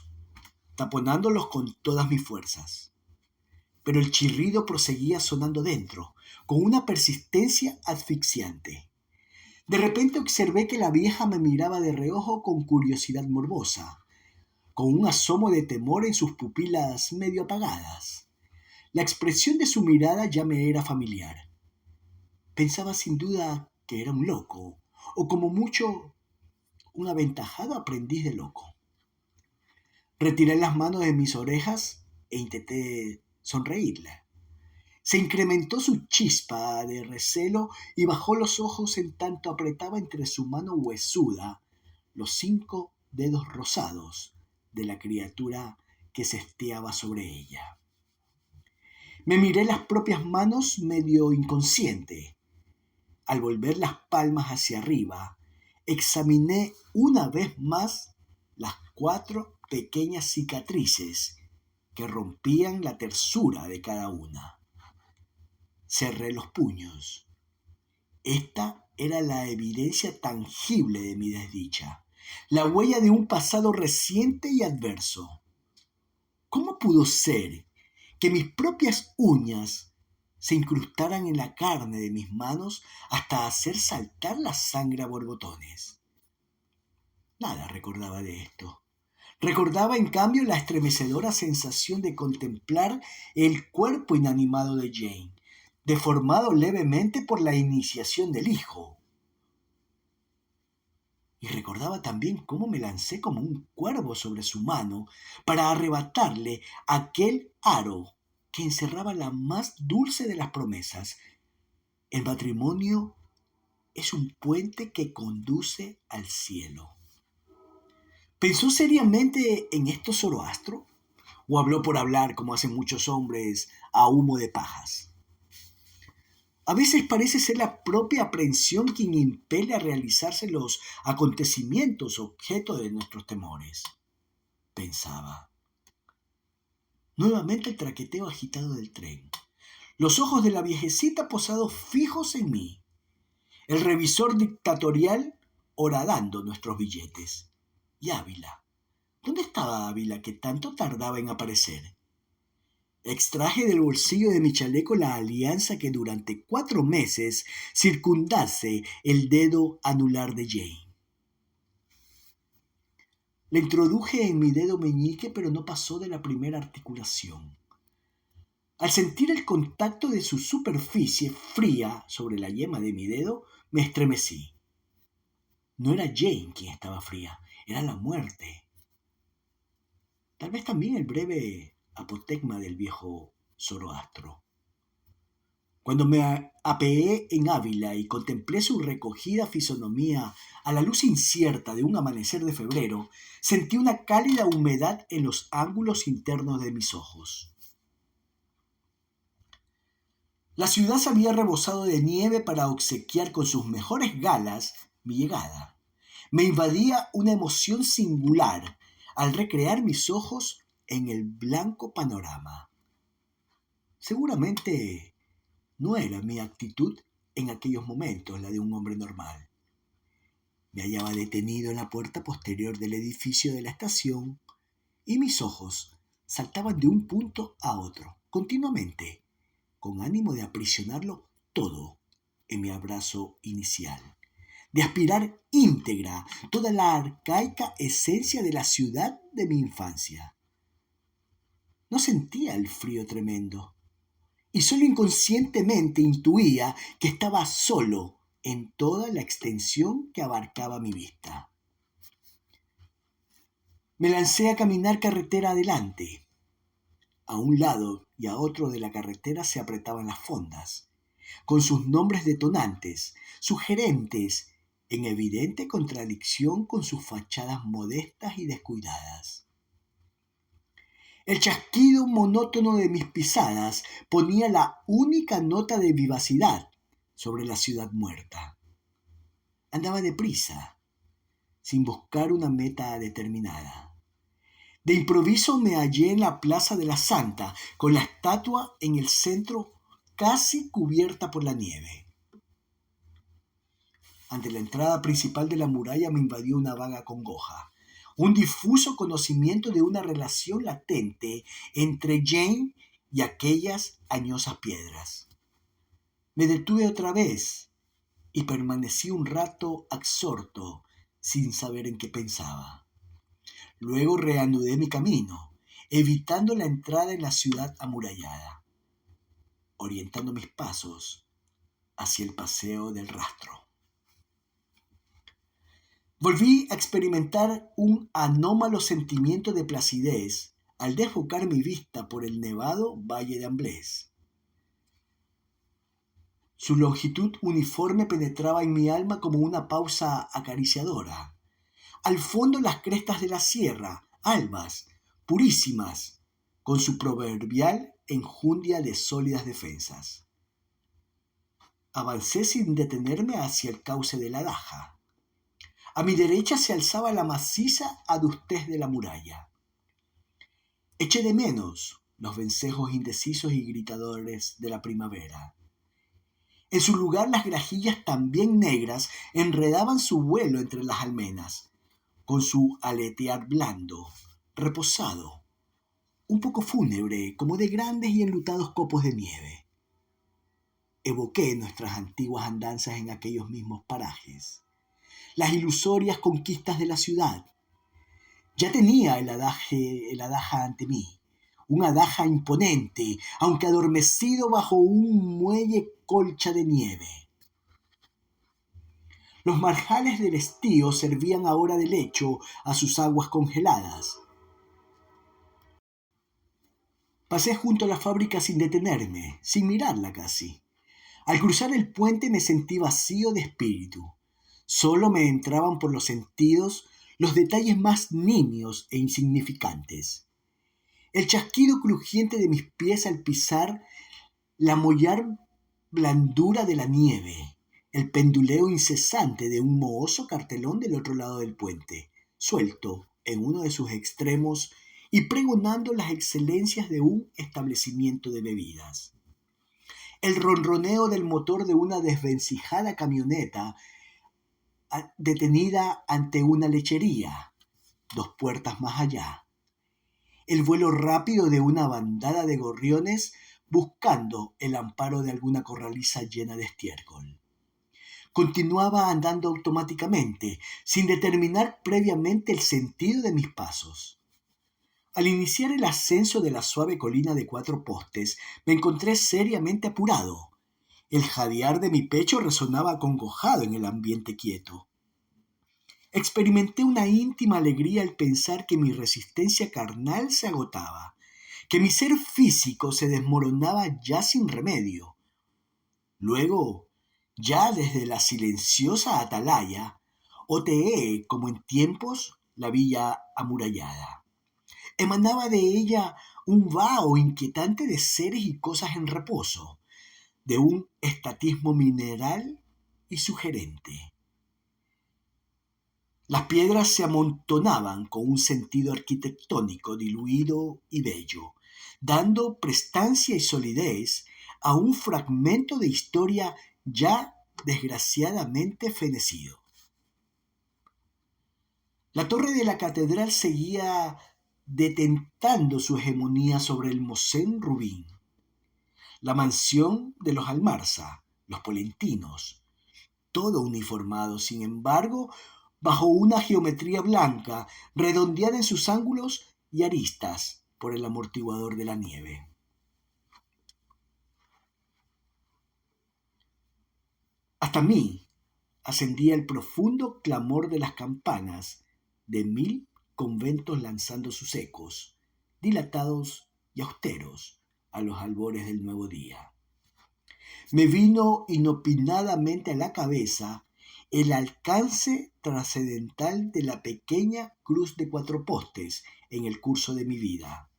taponándolos con todas mis fuerzas. Pero el chirrido proseguía sonando dentro, con una persistencia asfixiante. De repente observé que la vieja me miraba de reojo con curiosidad morbosa, con un asomo de temor en sus pupilas medio apagadas. La expresión de su mirada ya me era familiar. Pensaba sin duda que era un loco, o como mucho, un aventajado aprendiz de loco. Retiré las manos de mis orejas e intenté sonreírle. Se incrementó su chispa de recelo y bajó los ojos en tanto apretaba entre su mano huesuda los 5 dedos rosados de la criatura que se esteaba sobre ella. Me miré las propias manos medio inconsciente. Al volver las palmas hacia arriba, examiné una vez más las 4 pequeñas cicatrices que rompían la tersura de cada una. Cerré los puños. Esta era la evidencia tangible de mi desdicha, la huella de un pasado reciente y adverso. ¿Cómo pudo ser que mis propias uñas se incrustaran en la carne de mis manos hasta hacer saltar la sangre a borbotones? Nada recordaba de esto. Recordaba en cambio la estremecedora sensación de contemplar el cuerpo inanimado de Jane, deformado levemente por la iniciación del hijo. Y recordaba también cómo me lancé como un cuervo sobre su mano para arrebatarle aquel aro que encerraba la más dulce de las promesas. El matrimonio es un puente que conduce al cielo. ¿Pensó seriamente en esto Zoroastro? ¿O habló por hablar como hacen muchos hombres a humo de pajas? A veces parece ser la propia aprensión quien impele a realizarse los acontecimientos objeto de nuestros temores, pensaba. Nuevamente el traqueteo agitado del tren. Los ojos de la viejecita posados fijos en mí. El revisor dictatorial horadando nuestros billetes. Y Ávila. ¿Dónde estaba Ávila que tanto tardaba en aparecer? Extraje del bolsillo de mi chaleco la alianza que durante 4 meses circundase el dedo anular de Jane. La introduje en mi dedo meñique, pero no pasó de la primera articulación. Al sentir el contacto de su superficie fría sobre la yema de mi dedo, me estremecí. No era Jane quien estaba fría, era la muerte. Tal vez también el breve apotegma del viejo Zoroastro. Cuando me apeé en Ávila y contemplé su recogida fisonomía a la luz incierta de un amanecer de febrero, sentí una cálida humedad en los ángulos internos de mis ojos. La ciudad se había rebosado de nieve para obsequiar con sus mejores galas mi llegada. Me invadía una emoción singular al recrear mis ojos en el blanco panorama. Seguramente no era mi actitud en aquellos momentos la de un hombre normal. Me hallaba detenido en la puerta posterior del edificio de la estación y mis ojos saltaban de un punto a otro, continuamente, con ánimo de aprisionarlo todo en mi abrazo inicial, de aspirar íntegra toda la arcaica esencia de la ciudad de mi infancia. No sentía el frío tremendo, y solo inconscientemente intuía que estaba solo en toda la extensión que abarcaba mi vista. Me lancé a caminar carretera adelante. A un lado y a otro de la carretera se apretaban las fondas, con sus nombres detonantes, sugerentes, en evidente contradicción con sus fachadas modestas y descuidadas. El chasquido monótono de mis pisadas ponía la única nota de vivacidad sobre la ciudad muerta. Andaba deprisa, sin buscar una meta determinada. De improviso me hallé en la Plaza de la Santa, con la estatua en el centro casi cubierta por la nieve. Ante la entrada principal de la muralla me invadió una vaga congoja, un difuso conocimiento de una relación latente entre Jane y aquellas añosas piedras. Me detuve otra vez y permanecí un rato absorto, sin saber en qué pensaba. Luego reanudé mi camino, evitando la entrada en la ciudad amurallada, orientando mis pasos hacia el Paseo del Rastro. Volví a experimentar un anómalo sentimiento de placidez al desfocar mi vista por el nevado valle de Amblés. Su longitud uniforme penetraba en mi alma como una pausa acariciadora. Al fondo las crestas de la sierra, albas, purísimas, con su proverbial enjundia de sólidas defensas. Avancé sin detenerme hacia el cauce de la Daja. A mi derecha se alzaba la maciza adustez de la muralla. Eché de menos los vencejos indecisos y gritadores de la primavera. En su lugar las grajillas también negras enredaban su vuelo entre las almenas, con su aletear blando, reposado, un poco fúnebre, como de grandes y enlutados copos de nieve. Evoqué nuestras antiguas andanzas en aquellos mismos parajes, las ilusorias conquistas de la ciudad. Ya tenía el Adaja ante mí, un Adaja imponente, aunque adormecido bajo un muelle colcha de nieve. Los marjales del estío servían ahora de lecho a sus aguas congeladas. Pasé junto a la fábrica sin detenerme, sin mirarla casi. Al cruzar el puente me sentí vacío de espíritu. Solo me entraban por los sentidos los detalles más nimios e insignificantes. El chasquido crujiente de mis pies al pisar la mollar blandura de la nieve, el penduleo incesante de un mohoso cartelón del otro lado del puente, suelto en uno de sus extremos y pregonando las excelencias de un establecimiento de bebidas. El ronroneo del motor de una desvencijada camioneta detenida ante una lechería, 2 puertas más allá. El vuelo rápido de una bandada de gorriones buscando el amparo de alguna corraliza llena de estiércol. Continuaba andando automáticamente, sin determinar previamente el sentido de mis pasos. Al iniciar el ascenso de la suave colina de 4 postes, me encontré seriamente apurado. El jadear de mi pecho resonaba acongojado en el ambiente quieto. Experimenté una íntima alegría al pensar que mi resistencia carnal se agotaba, que mi ser físico se desmoronaba ya sin remedio. Luego, ya desde la silenciosa atalaya, oteé como en tiempos la villa amurallada. Emanaba de ella un vaho inquietante de seres y cosas en reposo, de un estatismo mineral y sugerente. Las piedras se amontonaban con un sentido arquitectónico diluido y bello, dando prestancia y solidez a un fragmento de historia ya desgraciadamente fenecido. La torre de la catedral seguía detentando su hegemonía sobre el Mosén Rubín. La mansión de los Almarza, los Polentinos, todo uniformado, sin embargo, bajo una geometría blanca, redondeada en sus ángulos y aristas por el amortiguador de la nieve. Hasta mí ascendía el profundo clamor de las campanas de 1000 conventos lanzando sus ecos, dilatados y austeros, a los albores del nuevo día. Me vino inopinadamente a la cabeza el alcance trascendental de la pequeña cruz de 4 postes en el curso de mi vida.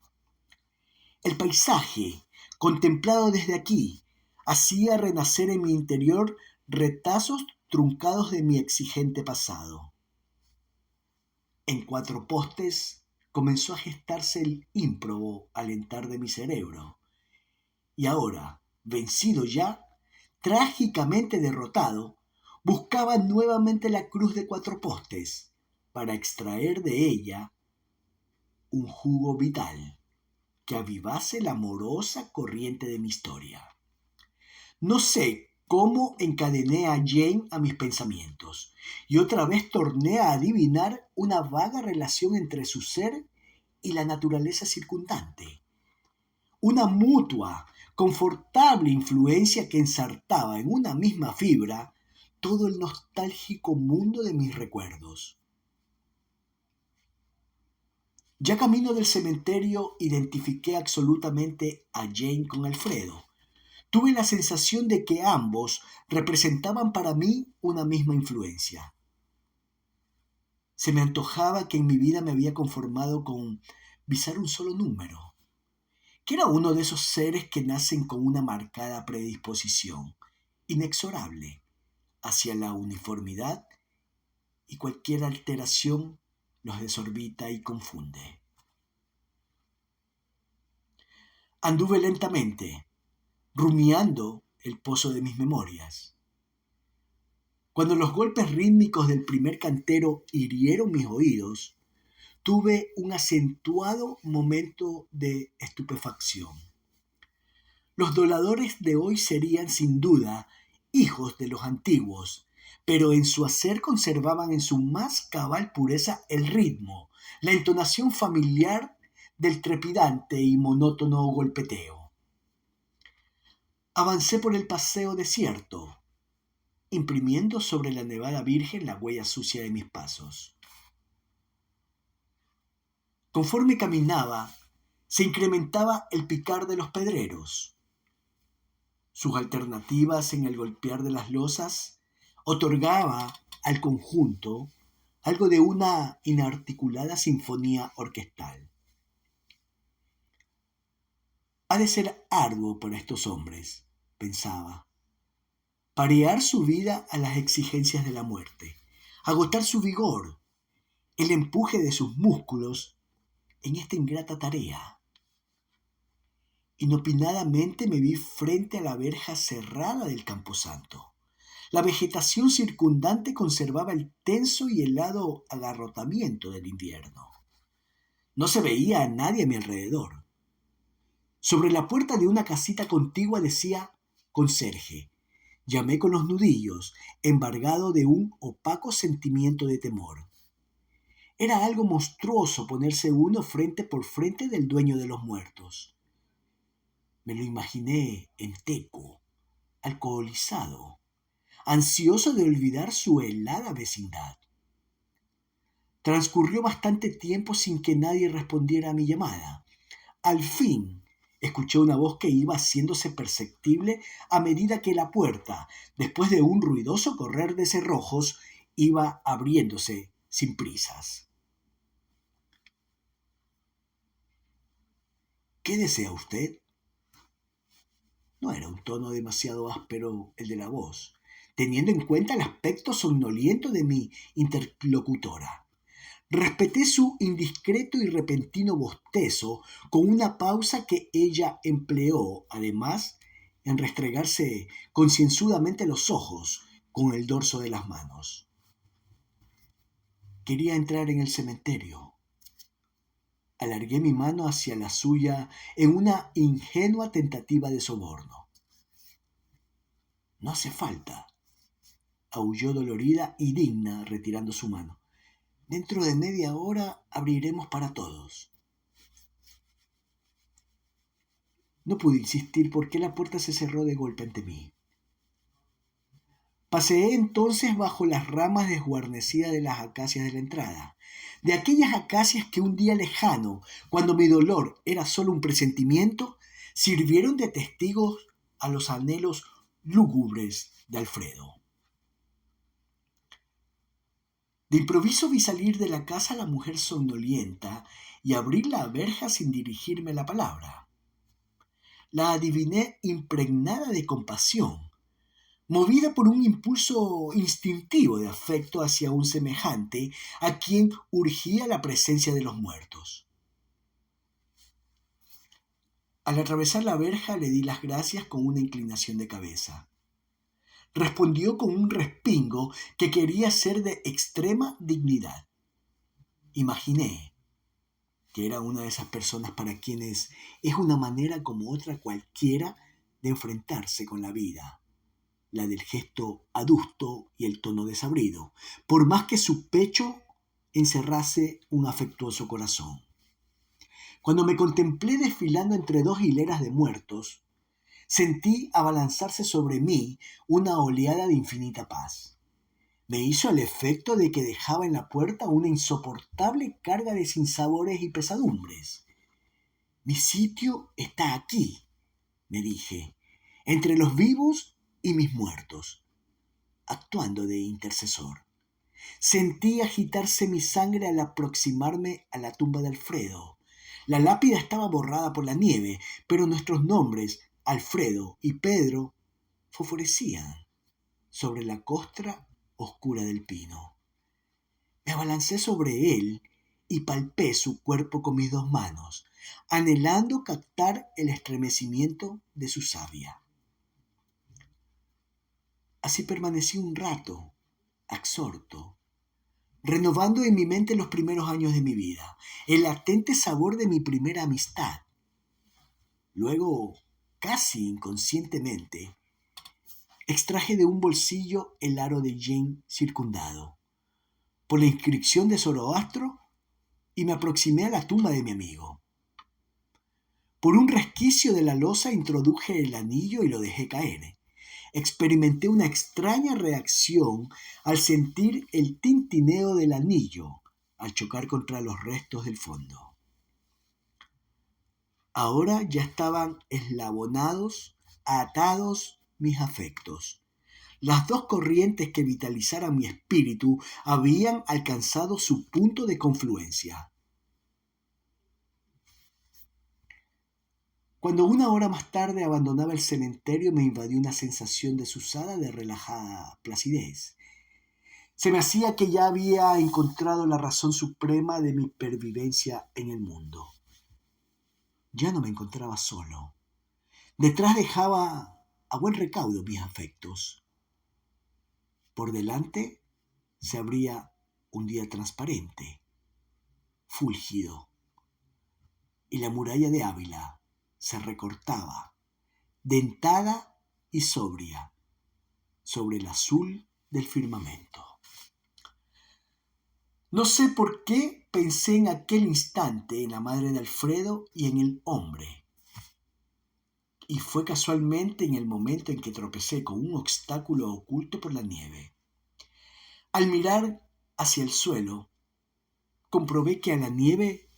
El paisaje, contemplado desde aquí, hacía renacer en mi interior retazos truncados de mi exigente pasado. En 4 postes comenzó a gestarse el ímprobo alentar de mi cerebro. Y ahora, vencido ya, trágicamente derrotado, buscaba nuevamente la cruz de 4 postes para extraer de ella un jugo vital que avivase la amorosa corriente de mi historia. No sé cómo encadené a Jane a mis pensamientos y otra vez torné a adivinar una vaga relación entre su ser y la naturaleza circundante. Una mutua, confortable influencia que ensartaba en una misma fibra todo el nostálgico mundo de mis recuerdos. Ya camino del cementerio identifiqué absolutamente a Jane con Alfredo. Tuve la sensación de que ambos representaban para mí una misma influencia. Se me antojaba que en mi vida me había conformado con visar un solo número, que era uno de esos seres que nacen con una marcada predisposición, inexorable, hacia la uniformidad y cualquier alteración los desorbita y confunde. Anduve lentamente, rumiando el pozo de mis memorias. Cuando los golpes rítmicos del primer cantero hirieron mis oídos, tuve un acentuado momento de estupefacción. Los doladores de hoy serían, sin duda, hijos de los antiguos, pero en su hacer conservaban en su más cabal pureza el ritmo, la entonación familiar del trepidante y monótono golpeteo. Avancé por el paseo desierto, imprimiendo sobre la nevada virgen la huella sucia de mis pasos. Conforme caminaba, se incrementaba el picar de los pedreros. Sus alternativas en el golpear de las losas otorgaba al conjunto algo de una inarticulada sinfonía orquestal. Ha de ser arduo para estos hombres, pensaba, parear su vida a las exigencias de la muerte, agotar su vigor, el empuje de sus músculos en esta ingrata tarea. Inopinadamente me vi frente a la verja cerrada del camposanto. La vegetación circundante conservaba el tenso y helado agarrotamiento del invierno. No se veía a nadie a mi alrededor. Sobre la puerta de una casita contigua decía conserje. Llamé con los nudillos, embargado de un opaco sentimiento de temor. Era algo monstruoso ponerse uno frente por frente del dueño de los muertos. Me lo imaginé enteco, alcoholizado, ansioso de olvidar su helada vecindad. Transcurrió bastante tiempo sin que nadie respondiera a mi llamada. Al fin, escuché una voz que iba haciéndose perceptible a medida que la puerta, después de un ruidoso correr de cerrojos, iba abriéndose sin prisas. ¿Qué desea usted? No era un tono demasiado áspero el de la voz, teniendo en cuenta el aspecto somnoliento de mi interlocutora. Respeté su indiscreto y repentino bostezo con una pausa que ella empleó, además, en restregarse concienzudamente los ojos con el dorso de las manos. Quería entrar en el cementerio. Alargué mi mano hacia la suya en una ingenua tentativa de soborno. No hace falta, aulló dolorida y digna retirando su mano. Dentro de media hora abriremos para todos. No pude insistir porque la puerta se cerró de golpe ante mí. Paseé entonces bajo las ramas desguarnecidas de las acacias de la entrada, de aquellas acacias que un día lejano, cuando mi dolor era solo un presentimiento, sirvieron de testigos a los anhelos lúgubres de Alfredo. De improviso vi salir de la casa a la mujer somnolienta y abrir la verja sin dirigirme la palabra. La adiviné impregnada de compasión, movida por un impulso instintivo de afecto hacia un semejante a quien urgía la presencia de los muertos. Al atravesar la verja le di las gracias con una inclinación de cabeza. Respondió con un respingo que quería ser de extrema dignidad. Imaginé que era una de esas personas para quienes es una manera como otra cualquiera de enfrentarse con la vida, la del gesto adusto y el tono desabrido, por más que su pecho encerrase un afectuoso corazón. Cuando me contemplé desfilando entre dos hileras de muertos, sentí abalanzarse sobre mí una oleada de infinita paz. me hizo el efecto de que dejaba en la puerta una insoportable carga de sinsabores y pesadumbres. Mi sitio está aquí, me dije, entre los vivos y mis muertos, actuando de intercesor. Sentí agitarse mi sangre al aproximarme a la tumba de Alfredo. La lápida estaba borrada por la nieve, pero nuestros nombres, Alfredo y Pedro, fosforecían sobre la costra oscura del pino. Me abalancé sobre él y palpé su cuerpo con mis dos manos, anhelando captar el estremecimiento de su savia. Así permanecí un rato, absorto, renovando en mi mente los primeros años de mi vida, el latente sabor de mi primera amistad. Luego, casi inconscientemente, extraje de un bolsillo el aro de Jane circundado por la inscripción de Zoroastro y me aproximé a la tumba de mi amigo. Por un resquicio de la losa introduje el anillo y lo dejé caer. Experimenté una extraña reacción al sentir el tintineo del anillo al chocar contra los restos del fondo. Ahora ya estaban eslabonados, atados mis afectos. Las dos corrientes que vitalizaran mi espíritu habían alcanzado su punto de confluencia. Cuando una hora más tarde abandonaba el cementerio me invadió una sensación desusada de relajada placidez. Se me hacía que ya había encontrado la razón suprema de mi pervivencia en el mundo. Ya no me encontraba solo. Detrás dejaba a buen recaudo mis afectos. Por delante se abría un día transparente, fúlgido, y la muralla de Ávila se recortaba, dentada y sobria, sobre el azul del firmamento. No sé por qué pensé en aquel instante en la madre de Alfredo y en el hombre. Y fue casualmente en el momento en que tropecé con un obstáculo oculto por la nieve. Al mirar hacia el suelo, comprobé que a la nieve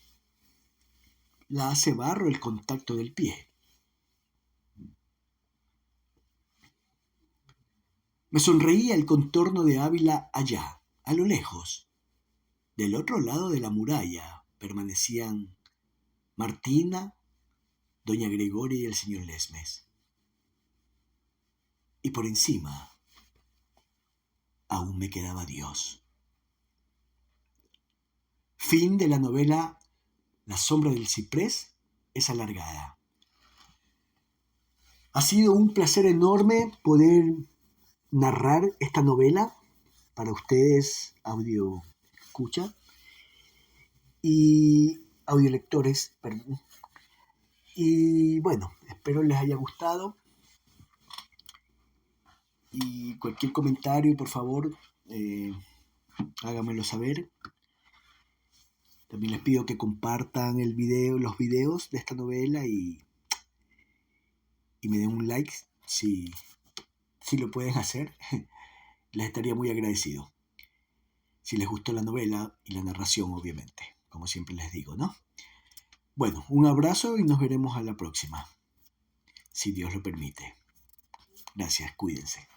la hace barro el contacto del pie. Me sonreía el contorno de Ávila allá, a lo lejos. Del otro lado de la muralla permanecían Martina, doña Gregoria y el señor Lesmes. Y por encima aún me quedaba Dios. Fin de la novela La sombra del ciprés es alargada. Ha sido un placer enorme poder narrar esta novela para ustedes, audio escucha y audiolectores, perdón. Y bueno, espero les haya gustado. Y cualquier comentario, por favor, háganmelo saber. También les pido que compartan los videos de esta novela y me den un like si lo pueden hacer. Les estaría muy agradecido. Si les gustó la novela y la narración, obviamente, como siempre les digo, ¿no? Bueno, un abrazo y nos veremos a la próxima, si Dios lo permite. Gracias, cuídense.